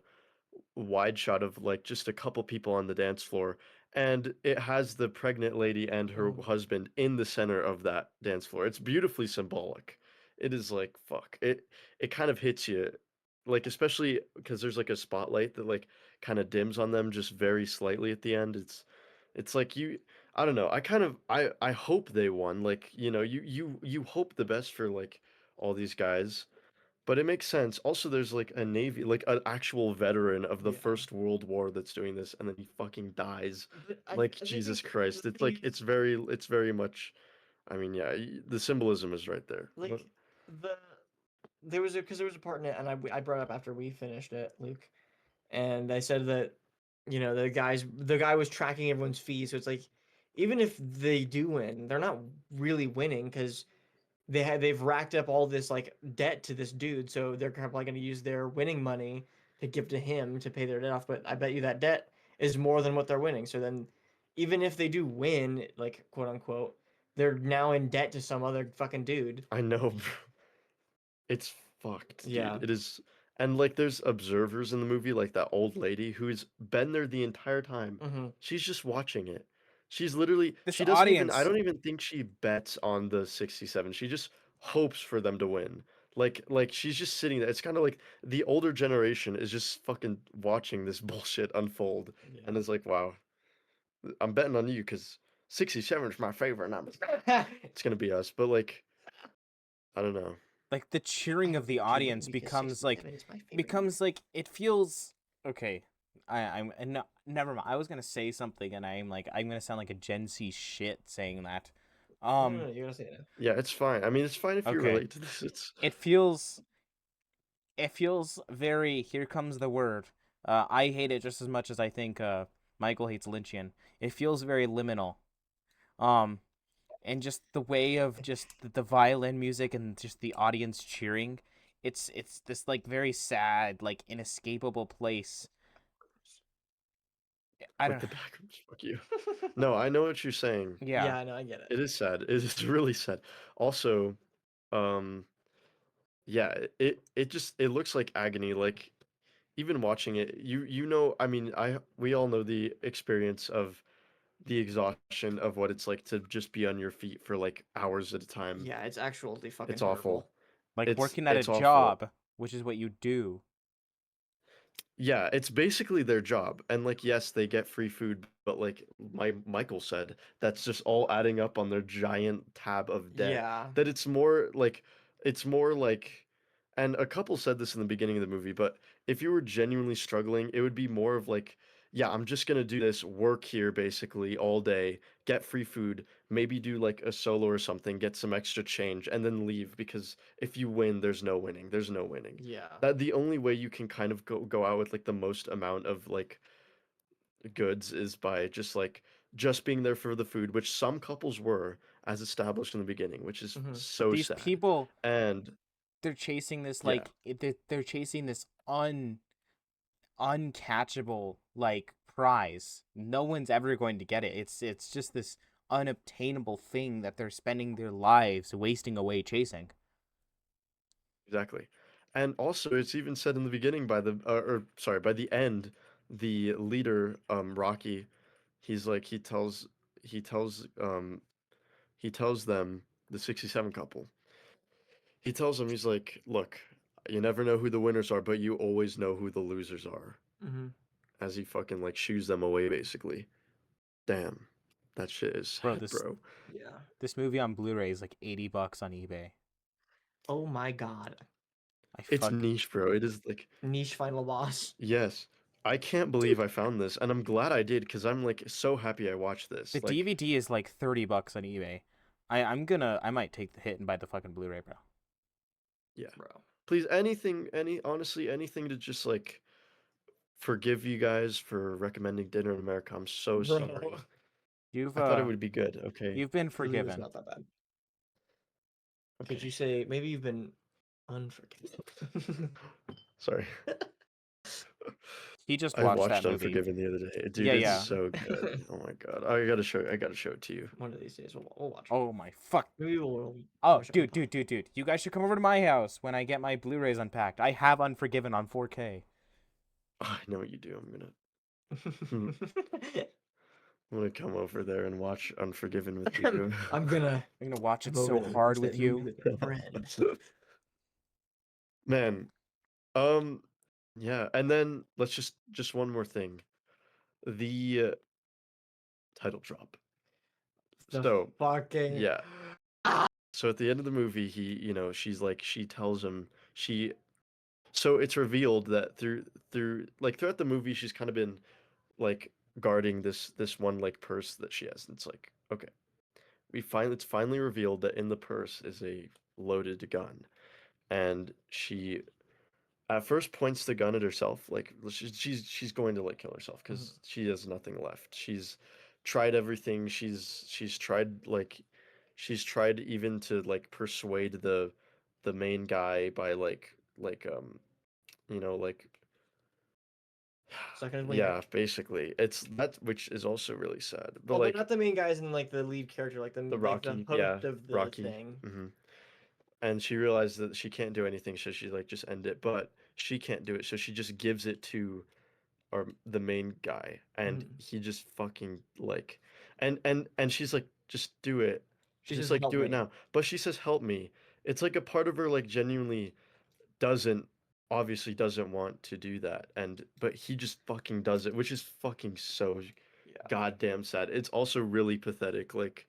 wide shot of like just a couple people on the dance floor and it has the pregnant lady and her Mhm. husband in the center of that dance floor. It's beautifully symbolic. It is like fuck. It kind of hits you like especially because there's like a spotlight that like kind of dims on them just very slightly at the end. It's like you I don't know. I hope they won. Like, you know, you hope the best for like all these guys. But it makes sense. Also, there's like a navy, like an actual veteran of the Yeah. First World War that's doing this, and then he fucking dies. But Like I think Jesus like Christ. It's like it's very much. I mean, yeah, the symbolism is right there. like the there was a part in it, and I brought up after we finished it, Luke, and I said that the guy was tracking everyone's fees, so it's like even if they do win, they're not really winning because they've racked up all this like debt to this dude, so they're probably going to use their winning money to give to him to pay their debt off. But I bet you that debt is more than what they're winning. So then, even if they do win, like quote unquote, they're now in debt to some other fucking dude. I know. It's fucked, Yeah. dude. It is, and like there's observers in the movie, like that old lady who's been there the entire time. Mm-hmm. She's just watching it. She's literally, This she doesn't even, I audience, don't even think she bets on the 67. She just hopes for them to win. Like she's just sitting there. It's kind of like the older generation is just fucking watching this bullshit unfold, and it's like, wow, I'm betting on you because 67 is my favorite number. It's gonna be us, but like, I don't know. like the cheering I of the vote you audience because becomes like 67 is my favorite number. it feels okay. I'm no, never mind. I was gonna say something and I'm gonna sound like a Gen Z shit saying that. No, you're gonna say that. Yeah, it's fine. I mean, it's fine if you Okay. relate to this. It's It feels very, here comes the word. I hate it just as much as I think Michael hates Lynchian. It feels very liminal. Um and just the way of just the violin music and just the audience cheering, it's this like very sad, like inescapable place. I quit don't the backrooms. Fuck you. No, I know what you're saying. yeah. Yeah, I know, I get it. It is sad. It is really sad. Also, um, yeah, it just it looks like agony. Like even watching it, you know, I mean, we all know the experience of the exhaustion of what it's like to just be on your feet for like hours at a time. Yeah, it's actually fucking It's horrible. awful. Like working at a It's awful. job, which is what you do. Yeah, it's basically their job. And like yes, they get free food, but like Michael said, that's just all adding up on their giant tab of debt. Yeah. That it's more like, and a couple said this in the beginning of the movie, but if you were genuinely struggling, it would be more of like, yeah, I'm just gonna do this, work here basically all day, get free food, maybe do like a solo or something, get some extra change, and then leave because if you win, there's no winning. There's no winning. Yeah. That the only way you can kind of go out with like the most amount of like goods is by just being there for the food, which some couples were as established in the beginning, which is Mm-hmm. But so these sad. people, And they're chasing this yeah, they're chasing this uncatchable like prize. No one's ever going to get it. It's just this unobtainable thing that they're spending their lives wasting away chasing. exactly. And also it's even said in the beginning by the or sorry, by the end, the leader Rocky, he's like he tells he tells them, the 67 couple, he tells them, he's like, look, you never know who the winners are, but you always know who the losers are. Mm-hmm. As he fucking like shoos them away basically. Damn. That shit is Bro, sad, bro. Yeah. this movie on Blu-ray is like $80 on eBay. Oh my god. I It's fuck niche, bro. It is like, Niche final boss. yes. I can't believe I found this, and I'm glad I did because I'm like so happy I watched the this. Like, DVD is like $30 on eBay. I might take the hit and buy the fucking Blu-ray, bro. yeah. Bro. Please, honestly, anything to just like forgive you guys for recommending Dinner in America. I'm so sorry. Bro. You've I thought it would be good. Okay. you've been Really was forgiven. not that bad. Could Okay. you say maybe you've been unforgiven? Sorry. He just I watched that watched movie. Unforgiven the other day. Yeah, Dude, it's yeah. so good. Oh my god. I gotta show it to you. One of these days we'll watch it. Oh my fuck. Maybe we'll Oh, watch it on dude. You guys should come over to my house when I get my Blu-rays unpacked. I have Unforgiven on 4K. I know what you do. pod. I'm gonna come over there and watch Unforgiven with you. I'm gonna I'm gonna watch come it over so there and hard watch with that movie you. with friends. Man, um, yeah, and then let's just one more thing. The title drop. The So, fucking yeah. So at the end of the movie, she's like, she tells him she. So it's revealed that through like throughout the movie, she's kind of been like guarding this one like purse that she has. And it's like, okay, it's finally revealed that in the purse is a loaded gun, and she at first points the gun at herself, like she's going to like kill herself Mhm. because she has nothing left. She's tried everything. She's tried even to like persuade the main guy by like sucking his wiener. yeah, basically it's that, which is also really sad. But Oh, but like not the main guys and like the lead character, like the the Rocky, yeah, host of the Rocky. thing. and she realized that she can't do anything, so she like just end it. But she can't do it, so she just gives it to the main guy, and Mhm. he just fucking like, and she's like, just do it, She just says, like "Help do it me." now. But she says, help me. It's like a part of her like genuinely doesn't obviously doesn't want to do that, and but he just fucking does it, which is fucking so Yeah. goddamn sad. It's also really pathetic. Like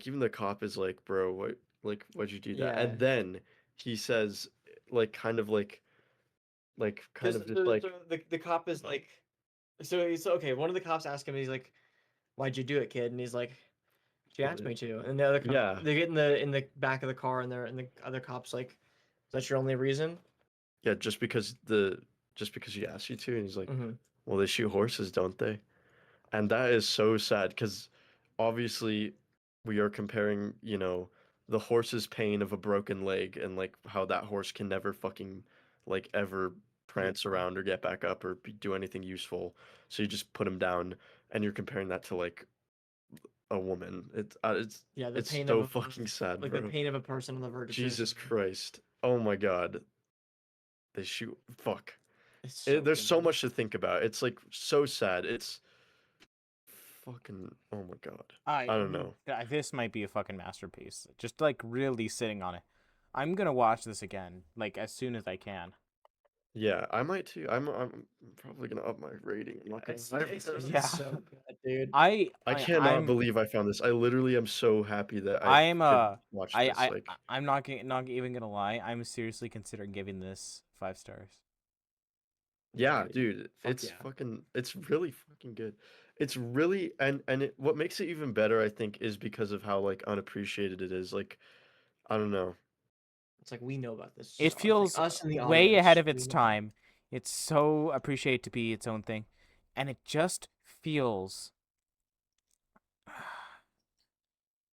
even the cop is like, bro, what, like why'd you do that? Yeah. And then he says, like kind Because of just like, the cop is like, so he's okay. One of the cops ask him, he's like, "Why'd you do it, kid?" And he's like, "She asked me to." And the other cop, yeah, they get in the back of the car, and the other cop's like, "Is that your only reason?" yeah, just because she asked you to, and he's like, Mm-hmm. well, they shoot horses, don't they? And that is so sad because obviously we are comparing, the horse's pain of a broken leg and like how that horse can never fucking like ever Yeah. prance around or get back up or do anything useful. So you just put him down, and you're comparing that to like a woman. Yeah, the It's pain so fucking sad, like the bro. pain of a person on the verge of Jesus suicide. Christ. Oh my God. They shoot. Fuck. It's so There's so good. much to think about. It's like so sad. It's fucking. Oh my God. I don't know. This might be a fucking masterpiece. Just like really sitting on it. I'm gonna watch this again, like as soon as I can. Yeah, I might too. I'm probably gonna up my rating. I'm not gonna lie. It's Yeah, so good, dude. I cannot believe I found this. I literally am so happy that I I'm could watch this. I'm not even gonna lie. I'm seriously considering giving this 5 stars. Yeah, Yeah, dude. dude, Fuck yeah. it's really fucking good. It's really what makes it even better, I think, is because of how like unappreciated it is. Like, I don't know. It's like we know about this. It It's like feels us in the way ahead audience. of We its know. time. It's so appreciated to be its own thing, and it just feels.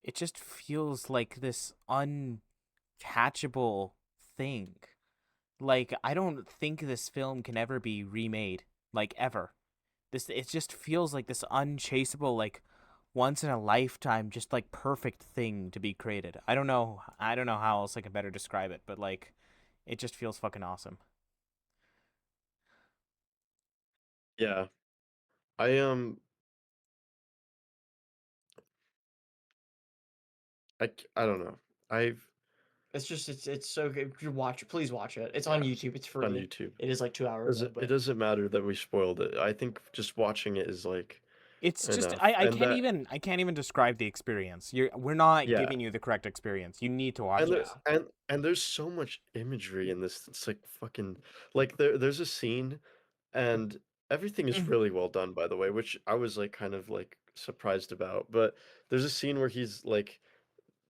It just feels like this uncatchable thing. Like I don't think this film can ever be remade, like ever. This it just feels like this unchaseable, like once in a lifetime, just like perfect thing to be created. I don't know. I don't know how else I can better describe it, but like, it just feels fucking awesome. Yeah. I I don't know. I've It's just it's so good. You watch it. Please watch it. It's on Yeah, YouTube. It's on free. YouTube. It is like 2 hours Does though, it but doesn't matter that we spoiled it. I think just watching it is like It's just enough. And that I can't even describe the experience. We're not yeah. giving you the correct experience. You need to watch And yeah. there, this. and there's so much imagery in this. It's like fucking like there's a scene, and everything is really well done, by the way, which I was like kind of like surprised about. But there's a scene where he's like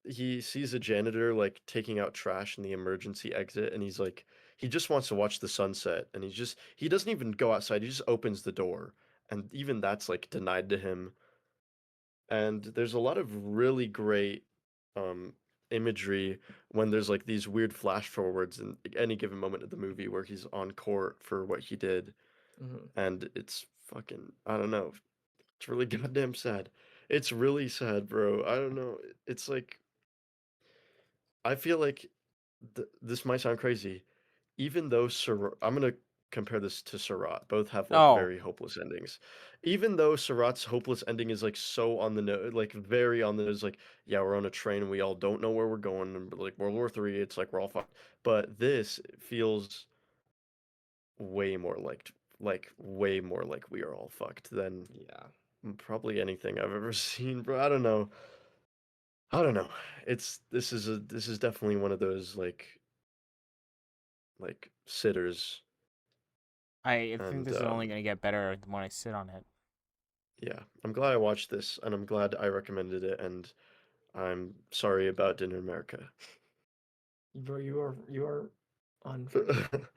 he sees a janitor like taking out trash in the emergency exit, and he's like he just wants to watch the sunset, and he doesn't even go outside. He just opens the door, and even that's like denied to him. And there's a lot of really great um imagery when there's like these weird flash forwards in any given moment of the movie where he's on court for what he did, Mhm. and it's fucking, I don't know, it's really goddamn sad. It's really sad, bro. I don't know. It's like I feel like this might sound crazy, even though I'm gonna compare this to Surat. Both have like Oh, very hopeless endings. Even though Surat's hopeless ending is like so on the nose, like very on the nose, like yeah, we're on a train and we all don't know where we're going, and like World War III, it's like we're all fucked. But this feels way more like way more like we are all fucked than Yeah. probably anything I've ever seen, bro. I don't know. I don't know. This is definitely one of those like sitters. I think And this is only gonna get better when I sit on it. yeah, I'm glad I watched this, and I'm glad I recommended it, and I'm sorry about Dinner America. Bro, you are unforgivable.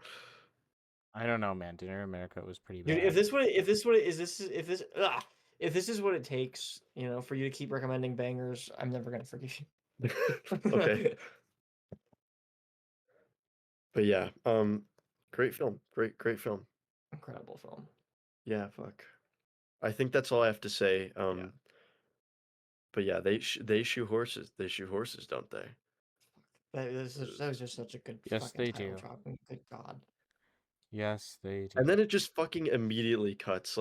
I don't know, man. Dinner in America was pretty Dude, bad. if this is what it takes, for you to keep recommending bangers, I'm never gonna forgive Okay, you. but yeah, great film, great film. Incredible film. Yeah, fuck. I think that's all I have to say. Yeah. But yeah, they shoot horses. They shoot horses, don't they? That was just such a good Yes, fucking they title do. drop. Good God. Yes, they do. And then it just fucking immediately cuts.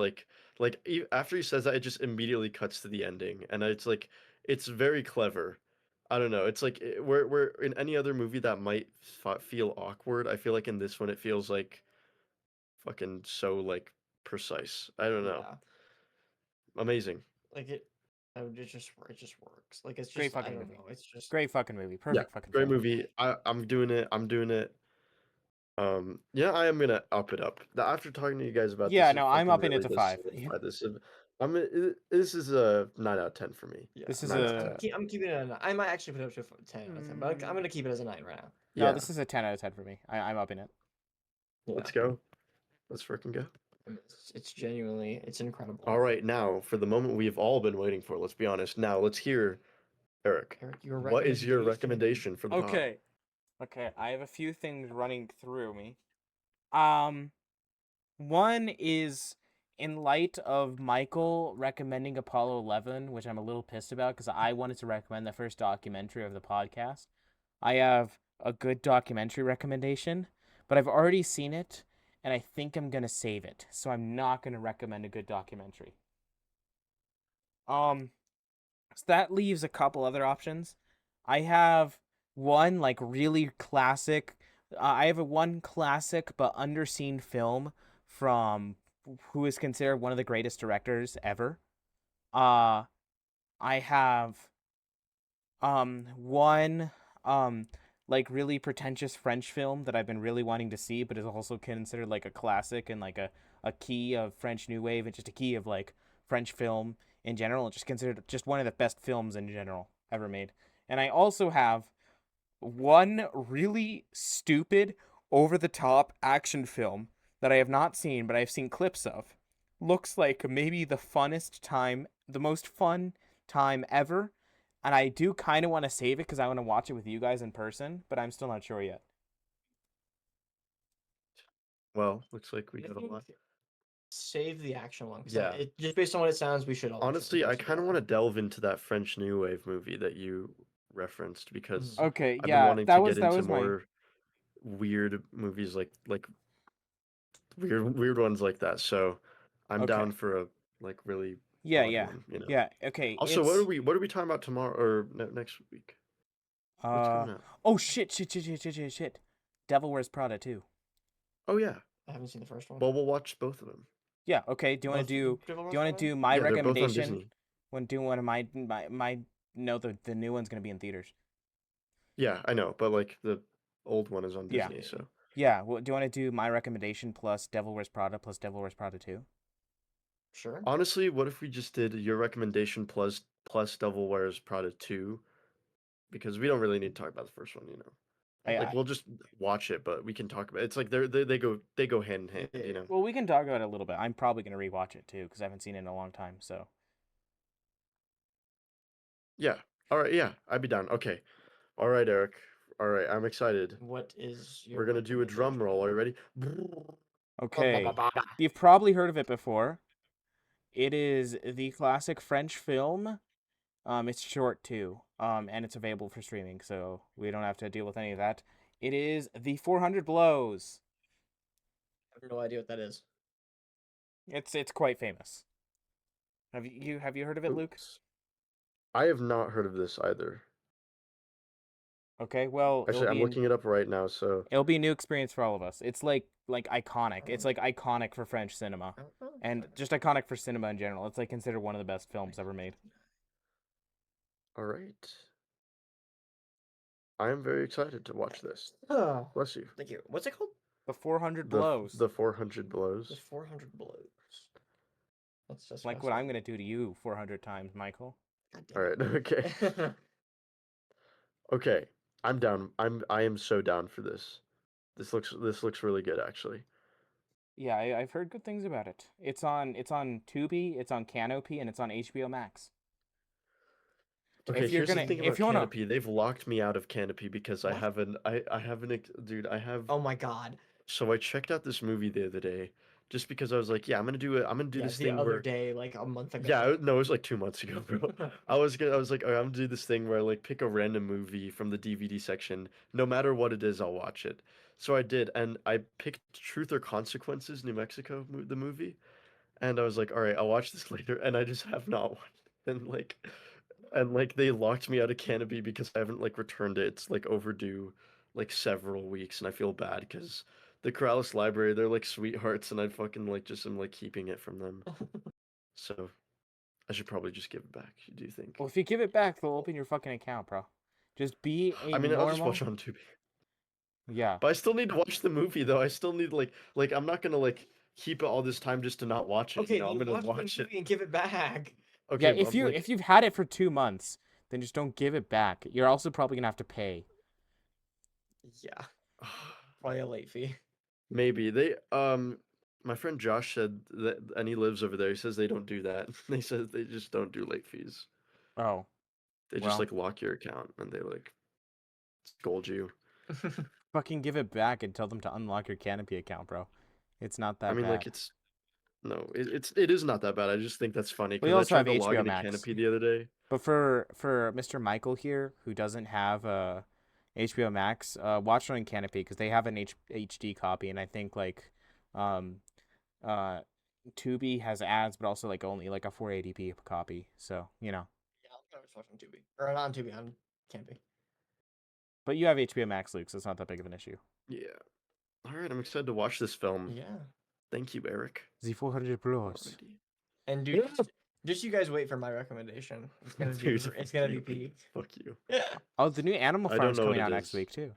After he says that, it just immediately cuts to the ending, and it's like it's very clever. I don't know. It's like where in any other movie that might feel awkward, I feel like in this one it feels like fucking so like precise. I don't know. Yeah. Amazing. Like it just works. Like it's Great just I fucking don't movie. know. It's just Great fucking movie. Yeah, Perfect fucking great film. movie. I'm doing it. I'm doing it. Yeah, I am gonna up it up. After talking to you guys about Yeah, this, it no, I'm fucking upping it really to does 5. Yeah. solidify this. This is a 9 out of 10 for me. yeah. This is Nine out of 10. I'm keeping it at a 9. I might actually put it up to a 10 out of 10, but I'm Mm. gonna keep it as a 9 right now. No, Yeah, this is a 10 out of 10 for me. I'm upping it. Yeah. let's go. Let's freaking go. I mean, it's genuinely it's incredible. All right, now for the moment we've all been waiting for. Let's be honest. Now let's hear Eric. Eric, your What is your recommendation. recommendation for the pod? Okay, I have a few things running through me. Um, One is in light of Michael recommending Apollo 11, which I'm a little pissed about because I wanted to recommend the first documentary of the podcast. I have a good documentary recommendation, but I've already seen it and I think I'm going to save it. So I'm not going to recommend a good documentary. So that leaves a couple other options. I have one like really classic. I have a one classic but underseen film from who is considered one of the greatest directors ever. Uh, I have one like really pretentious French film that I've been really wanting to see, but is also considered like a classic and like a key of French New Wave and just a key of like French film in general. And just considered just one of the best films in general ever made. And I also have one really stupid, over the top action film that I have not seen, but I've seen clips of. Looks like maybe the most fun time ever. And I do kind of want to save it because I want to watch it with you guys in person, but I'm still not sure yet. Well, looks like we I got a think lot. save the action one because Yeah. just based on what it sounds, we should all watch it Honestly, I together. kind of want to delve into that French New Wave movie that you referenced because Okay, I've been yeah, wanting to get that into was my more weird movies like weird ones like that. So I'm okay. down for a like really Yeah, odd yeah, one, you know. yeah. Okay, Also, what are we talking about tomorrow or next week? What's coming out? oh shit. Devil Wears Prada too. Oh yeah. I haven't seen the first one. Well, we'll watch both of them. Yeah. Okay. Do you want to do my Yeah, they're both on recommendation? Disney. Want to do one of my no, the new one's gonna be in theaters. Yeah, I know, but like the old one is on Yeah. Disney, so Yeah. Well, do you want to do my recommendation plus Devil Wears Prada plus Devil Wears Prada 2? Sure. honestly, what if we just did your recommendation plus Devil Wears Prada 2? Because we don't really need to talk about the first one, you know. Like I we'll just watch it, but we can talk about it. It's like they go hand in hand, you know. well, we can talk about it a little bit. I'm probably gonna rewatch it too because I haven't seen it in a long time. So Yeah. All right. Yeah, I'd be down. Okay. All right, Eric. All right, I'm excited. What is your We're gonna do a drum roll. Are you ready? okay, you've probably heard of it before. It is the classic French film. It's short too. And it's available for streaming, so we don't have to deal with any of that. It is the 400 Blows. I have no idea what that is. It's quite famous. Have you heard of it, Luke? Oops. I have not heard of this either. Okay, well, Actually, I'm looking it up right now. So it'll be a new experience for all of us. It's like iconic. It's like iconic for French cinema and just iconic for cinema in general. It's like considered one of the best films ever made. all right. I am very excited to watch this. Oh, Bless you. thank you. What's it called? The 400 The Blows. the 400 blows. The 400 blows. That's just Like what I'm gonna do to you 400 times, Michael. All right. Okay. Okay. I'm down. I am so down for this. This looks really good actually. Yeah, I've heard good things about it. It's on Tubi, it's on Canopy, and it's on HBO Max. Okay, If you're here's the gonna, thing if about you wanna, Canopy. They've locked me out of Canopy because I What? have an dude, I have Oh my god. so I checked out this movie the other day just because I was like, yeah, I'm gonna do it. I'm gonna do Yeah, this the thing other where day, like a month ago. yeah, no, it was like 2 months ago, bro. I was like, "Alright, I'm gonna do this thing where I like pick a random movie from the DVD section. No matter what it is, I'll watch it." So I did, and I picked Truth or Consequences, New Mexico, the movie, and I was like, "All right, I'll watch this later," and I just have not watched it. And they locked me out of Canopy because I haven't like returned it. It's like overdue like several weeks, and I feel bad because the Corrales Library, they're like sweethearts, and I fucking like just am like keeping it from them. So I should probably just give it back. Do you think? Well, if you give it back, they'll open your fucking account, bro. Just be a I mean, I'll just watch normal. it on Tubi. Yeah. But I still need to watch the movie though. I still need like I'm not gonna like keep it all this time just to not watch it. Okay, I'm then gonna watch the watch it. movie and give it back. Yeah, Okay, if I'm you like if you've had it for 2 months, then just don't give it back. You're also probably gonna have to pay. Yeah, probably a late fee. maybe my friend Josh said that, and he lives over there. He says they don't do that. They said they just don't do late fees. Oh, They just well, like lock your account and they like scold you. fucking give it back and tell them to unlock your Canopy account, bro. It's not I that mean, like bad. it's no, it is not that bad. I just think that's funny We because I also have tried to log HBO into Max. Canopy the other day. But for Mr. Michael here, who doesn't have HBO Max, watch it on Canopy because they have an HD copy, and I think like, um, uh, Tubi has ads, but also like only like a 480p copy. So you know. Yeah, I'll probably watch on Tubi. Or not on Tubi, on Campy. But you have HBO Max, Luke, so it's not that big of an issue. Yeah. All right, I'm excited to watch this film. Yeah. Thank you, Eric. The 400 Plus. Alrighty. And dude, just you guys wait for my recommendation. It's gonna be Dude, it's gonna be you. peak. Fuck you. Oh, the new Animal I Farm don't is know what coming it out next is. week too.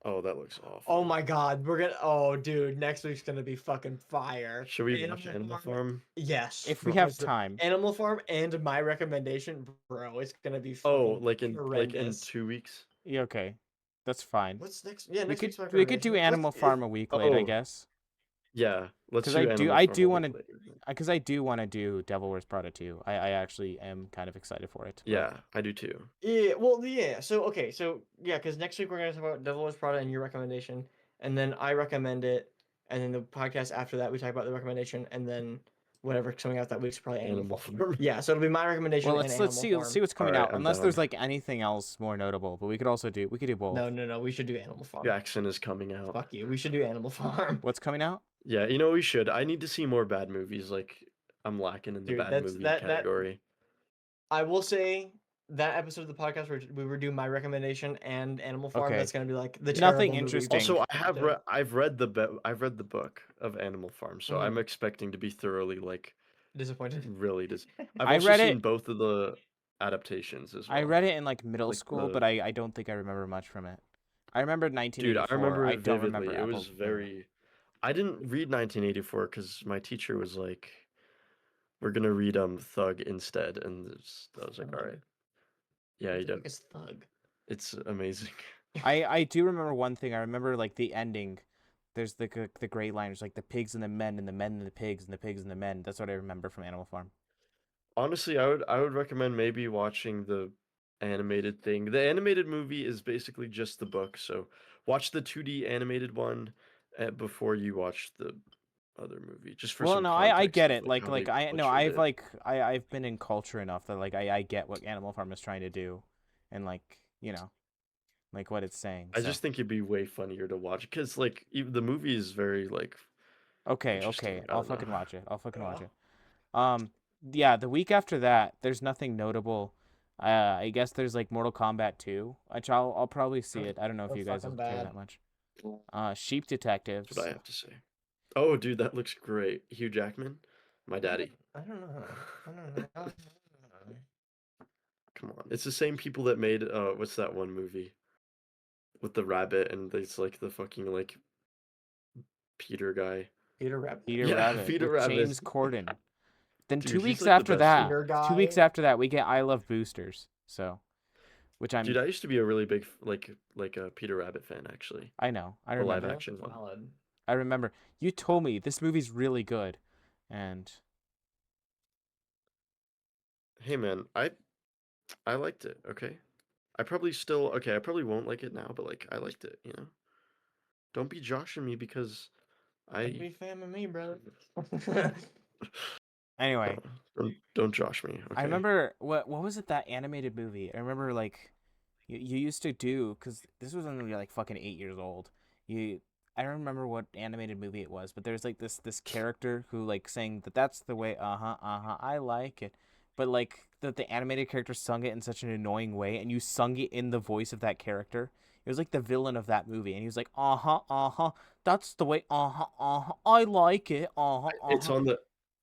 Oh, that looks awful. Oh my god, we're gonna oh dude, next week's gonna be fucking fire. Should we watch Animal Farm? Yes. If we Bro, have time. Animal Farm and my recommendation, bro, it's gonna be Oh, fucking like in horrendous. 2 weeks? Yeah, okay, that's fine. What's next? Yeah, We next could week's my we could do recommendation. Animal Farm a week late, I Oh, guess. yeah. Let's Because do Animal I Farm do a want week to, later. because I do want to do Devil Wears Prada too. I actually am kind of excited for it. But Yeah, I do too. Yeah, well, yeah. So okay, so yeah, because next week we're gonna talk about Devil Wears Prada and your recommendation, and then I recommend it, and then the podcast after that we talk about the recommendation, and then whatever's coming out that week's probably Animal Animal Farm. Farm. Yeah, so it'll be my recommendation well, and let's Animal see Farm. what's coming Alright, out. I'm Unless there's down. like anything else more notable, but we could do both. No, we should do Animal Farm. Jackson is coming out. Fuck you, we should do Animal Farm. What's coming out? Yeah, you know we should. I need to see more bad movies. Like I'm lacking in the Dude, bad movie that category. I will say that episode of the podcast where we were doing my recommendation and Animal Farm. Okay. That's gonna be like the Nothing terrible movie interesting. Also, perspective. I've read the book of Animal Farm, so I'm expecting to be thoroughly like Disappointed. really I've I also read seen it. both of the adaptations as well. I read it in like middle Like school, the- but I don't think I remember much from it. I remember Dude, 1984. I remember I it don't vividly. remember It was Apple. very. I didn't read 1984 because my teacher was like, "We're gonna read Thug instead," and I was like, "All right, yeah, you did. It's Thug. It's amazing." I do remember one thing. I remember like the ending. There's the great line. It's like the pigs and the men and the men and the pigs and the pigs and the men. That's what I remember from Animal Farm. Honestly, I would recommend maybe watching the animated thing. The animated movie is basically just the book, so watch the 2D animated one before you watch the other movie, just for Well, some no, I context get of it. like how they butchered it. I've been in culture enough that like I get what Animal Farm is trying to do, and like like what it's saying. I So. just think it'd be way funnier to watch because like even the movie is very like Okay, interesting. I I'll don't know. fucking watch it. I'll fucking watch Yeah. it. Yeah, the week after that, there's nothing notable. I guess there's like Mortal Kombat 2, which I'll probably see it. I don't know if That's you guys will fucking care bad. that much. Sheep That's Detectives. what I have to say. Oh, dude, that looks great. Hugh Jackman, my daddy. I don't know. I don't know. Come on, it's the same people that made what's that one movie with the rabbit and it's like the fucking like Peter guy. Peter Rabbit. Peter Yeah, Rabbit Peter with Rabbit. James Corden. Then Dude, two he's weeks like the after best that, Peter guy. 2 weeks after that, we get I Love Boosters. So, which I'm. Dude, I used to be a really big like a Peter Rabbit fan actually. I know. I The live remember. action one. Valid. I remember. You told me this movie's really good, and Hey man, I liked it. Okay, I probably still okay. I probably won't like it now, but like I liked it. You know, don't be joshing me because Be fan of me, brother. Anyway, Don't josh me. I Okay. remember what was it, that animated movie? I remember like you used to do, because this was when you were like fucking 8 years old. You I don't remember what animated movie it was, but there's like this character who like saying that that's the way, I like it, but like that the animated character sung it in such an annoying way, and you sung it in the voice of that character. It was like the villain of that movie, and he was like, that's the way, I like it,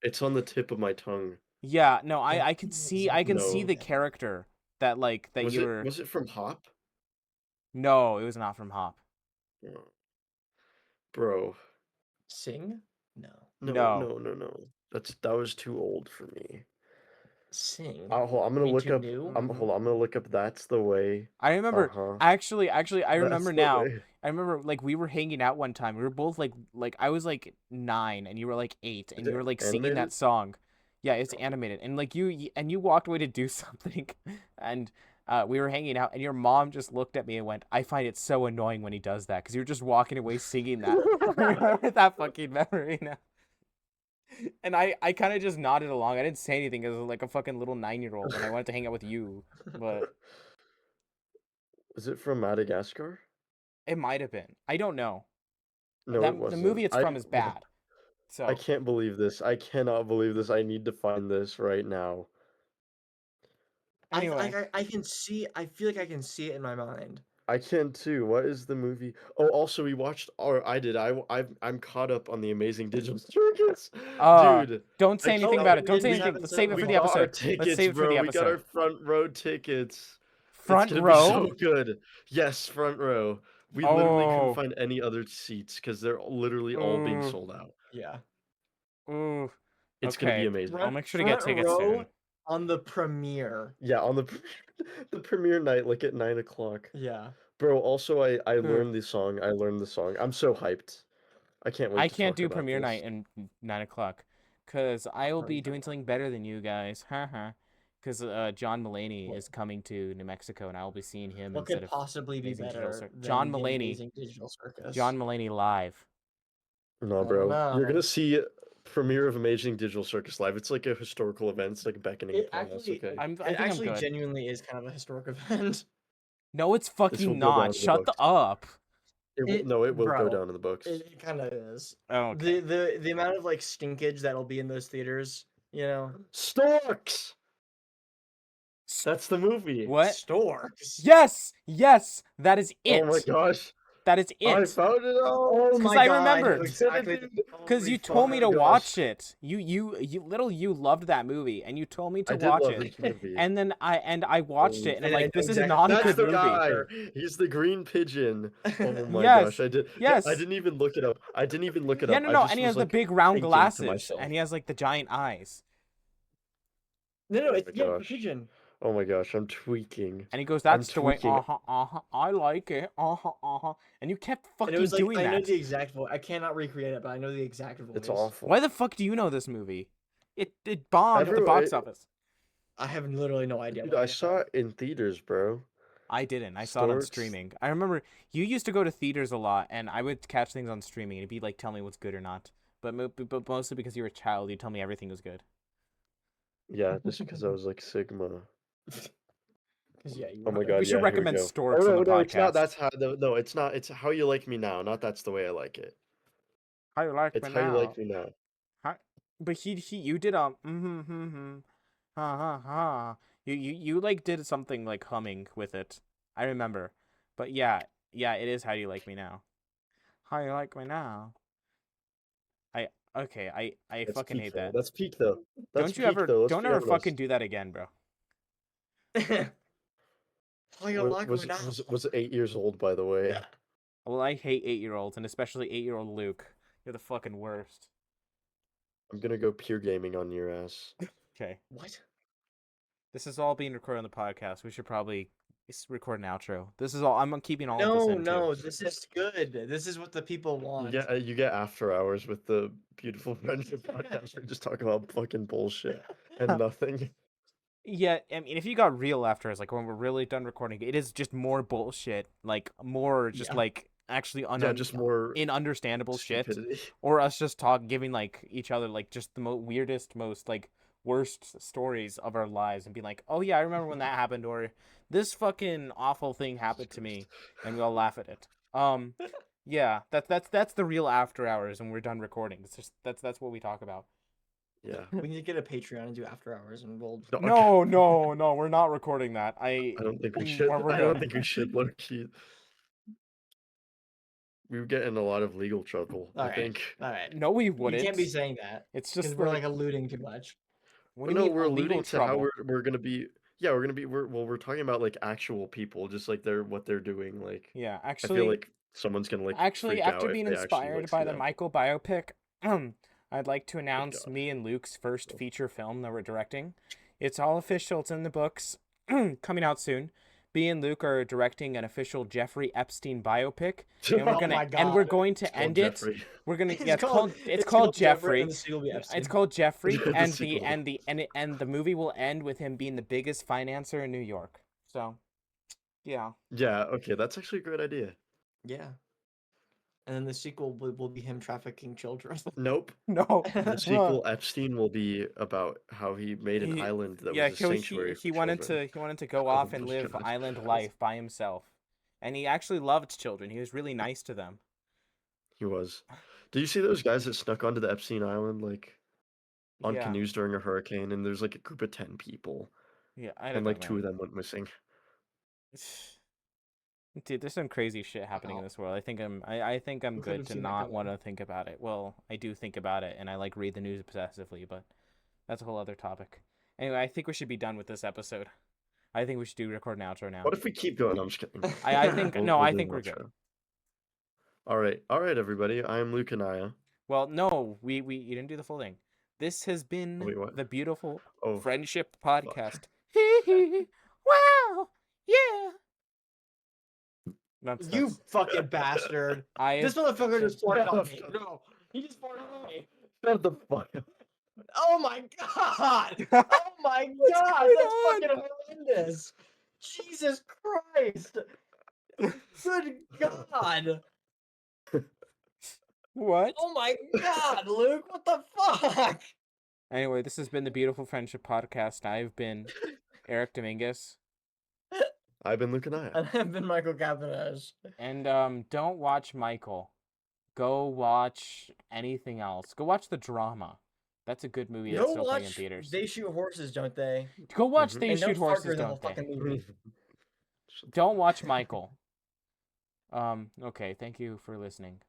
It's on the tip of my tongue. Yeah, no, Yeah, I can see No. the character that like that Was you it were. from Hop? No, it was not from Hop. Oh, bro. Sing? No. No, No. no, no, no. That was too old for me. Sing? I'm gonna Me look too up. new? Hold on. I'm gonna look up. That's the way. I Uh remember huh. actually I That's remember the now. way. I remember like we were hanging out one time. We were both like I was like 9 and you were like 8 Is and you it were like singing that animated? song. Yeah, it's Oh. animated. And like you walked away to do something, and we were hanging out and your mom just looked at me and went, "I find it so annoying when he does that," because you were just walking away singing that. I remember that fucking memory now. And I kind of just nodded along. I didn't say anything as like a fucking little 9-year-old, and I wanted to hang out with you, but Is it from Madagascar? it might have been. I don't know. No, it That the wasn't. movie it's from is bad. I So can't believe this. I cannot believe this. I need to find this right now. anyway, I can see. I feel like I can see it in my mind. I can too. What is the movie? Oh, also we watched, or I did. I'm caught up on the Amazing Digital Circus, uh, dude. don't I say anything Oh, cannot about it. we Don't believe say we anything. haven't Let's said save it about for we the that. got our episode. Let's tickets, save it for the bro. We got our episode. front row tickets. It's Front gonna be row. so good. Yes, front row. We literally couldn't Oh, find any other seats because they're literally all being ooh, sold out. Yeah. ooh. It's gonna be Okay, amazing. I'll Front make sure to get front tickets row soon. on the premiere. Yeah, on the the premiere night, like at 9 o'clock. Yeah. Bro, also I Ugh. learned the song. I learned the song. I'm so hyped. I can't wait I to can't talk do about premiere this. night in 9 o'clock, cause I will be doing something better than you guys. Haha. Cause John Mulaney What, is coming to New Mexico, and I will be seeing him what instead could of possibly be Amazing Digital better Circus. than the Amazing Digital Circus? John Mulaney live. No, I don't bro. You're know. gonna see premiere of Amazing Digital Circus live. It's like a historical event. It's like beckoning It upon us, actually okay? I it think I'm actually good. genuinely is kind of a historic event. No, it's This will fucking go not. down in the Shut the books. up. It will go Bro, down in the books. it kind of is. Oh, okay. The amount of like stinkage that'll be in those theaters, you know. Storks! S- That's the movie. What? Storks. Yes, yes, that is Oh my it. gosh. That is I it. found it Oh out. Cause my I god, I know remembered. exactly. Dude. Cause Holy you told me fuck. to Gosh. watch it. You loved that movie, and you told me to I did watch love it, this movie. and then I watched Holy it, and I'm And I like, know this is exactly not what a That's good the movie. guy. He's the green pigeon. Oh my gosh, Yes, I did. I yes. didn't even look it up. I didn't even look it Yeah, up. no, I no, just and he was has the like big round thinking to glasses, myself. and he has like the giant eyes, No, Oh it's my yeah, the gosh. pigeon. Oh my gosh, I'm tweaking. and he goes, I'm "That's the way, tweaking. I like it, and you kept And it fucking was like doing I know that. the exact voice. I cannot recreate it, but I know the exact It's voice. awful. Why the fuck do you know this movie? It bombed at the Everyone, box office. I have literally no idea. dude, Why I I know. saw it in theaters, bro. I didn't. I saw it on Storks. streaming. I remember you used to go to theaters a lot, and I would catch things on streaming, and it'd be like, tell me what's good or not. But mostly because you were a child, you'd tell me everything was good. Yeah, just because I was like Sigma. Because yeah, you Oh my are. We god, should yeah, here we recommend go. Oh Storks on the no, it's not. podcast. That's how. No, it's not. It's how you like me now. Not that's the way I like it. How you like It's me how you now? like me now. How... But you did ha ha ha. You like did something like humming with it. I remember. But yeah, it is how you like me now. How you like me now? Okay, I That's fucking peak hate though. that. That's peak though. That's peak though. Let's Don't be ever fucking honest. do that again, bro. How you like me now? Was 8 years old, by the way. Yeah. Well, I hate 8-year-olds, and especially 8-year-old Luke. You're the fucking worst. I'm gonna go pure gaming on your ass. Okay. What? This is all being recorded on the podcast. We should probably record an outro. This is all. I'm keeping all of No, this in no, too. this is good. This is what the people want. You get after hours with the beautiful friendship podcast. We just talk about fucking bullshit and nothing. Yeah, I mean, if you got real after us, like when we're really done recording, it is just more bullshit. Like more, just Yeah. like actually Yeah, just more ununderstandable shit, stupidity. or us just giving like each other like just the weirdest, most like worst stories of our lives, and being like, oh yeah, I remember when that happened, or this fucking awful thing happened to me, and we all laugh at it. Yeah, that's the real after hours, and we're done recording. It's just that's what we talk about. Yeah. We need to get a Patreon and do after hours, and we'll. No, okay. No, we're not recording that. I don't think we should. we're I don't good. think we should, low-key. We would get in a lot of legal trouble, I All right. think. All right. No, we You wouldn't. can't be saying that It's because just we're like, like alluding too much. what do you No, mean we're illegal alluding to how trouble? we're gonna be. Yeah, we're gonna be. We're talking about like actual people, just like what they're doing. Like, Yeah, I feel actually, like someone's gonna like Actually, freak out after if being they actually inspired like by see the them. Michael biopic, I'd like to Good announce God. me and Luke's first feature film that we're directing. It's all official. It's in the books. Coming out soon. Me and Luke are directing an official Jeffrey Epstein biopic, and Oh my we're God. going It's to called end it. Jeffrey. We're gonna It's yeah, called it's called Jeffrey. and the sequel will be Epstein. It's called Jeffrey, The and sequel. and the movie will end with him being the biggest financer in New York. So, yeah. Yeah. Okay, that's actually a great idea. Yeah. And then the sequel will be him trafficking children. Nope. No. The sequel, Epstein, will be about how he made an He- island that yeah, was a sanctuary for he wanted children. to go Oh off and my live God. island life by himself, and he actually loved children. He was really nice to them. He was. Did you see those guys that snuck onto the Epstein Island like on Yeah, canoes during a hurricane? And there's like a group of 10 people, yeah, I and don't know, like 2 man. of them went missing. Dude, there's some crazy shit happening in Wow. this world. I think I'm Who could good have to seen that not want coming? to think about it. Well, I do think about it, and I like read the news obsessively, but that's a whole other topic. Anyway, I think we should be done with this episode. I think we should record an outro now. What if we keep going? I'm just kidding. I think We'll, no, we'll I do think an we're good. outro. All right, everybody. I am Luke Anaya. Well, no, we you didn't do the full thing. This has been Wait, what? the beautiful Oh, friendship fuck. podcast. Wow, yeah. You fucking bastard! I This motherfucker just farted on me. Shut No, he just farted on me. Shut the fuck up. Oh my God! Oh my God! going That's on? fucking horrendous. Jesus Christ! Good God! What? Oh my God, Luke! What the fuck? Anyway, this has been the beautiful friendship podcast. I've been Eric Dominguez, I've been Luke Anaya. And I've been Michael Cabanez. and don't watch Michael. Go watch anything else. Go watch the drama. That's a good movie that's Go still playing in watch. theaters. They shoot horses, don't they? Go watch Mhm. They And Shoot don't fart Horses, during the whole don't they? fucking movie. Don't watch Michael. Okay, thank you for listening.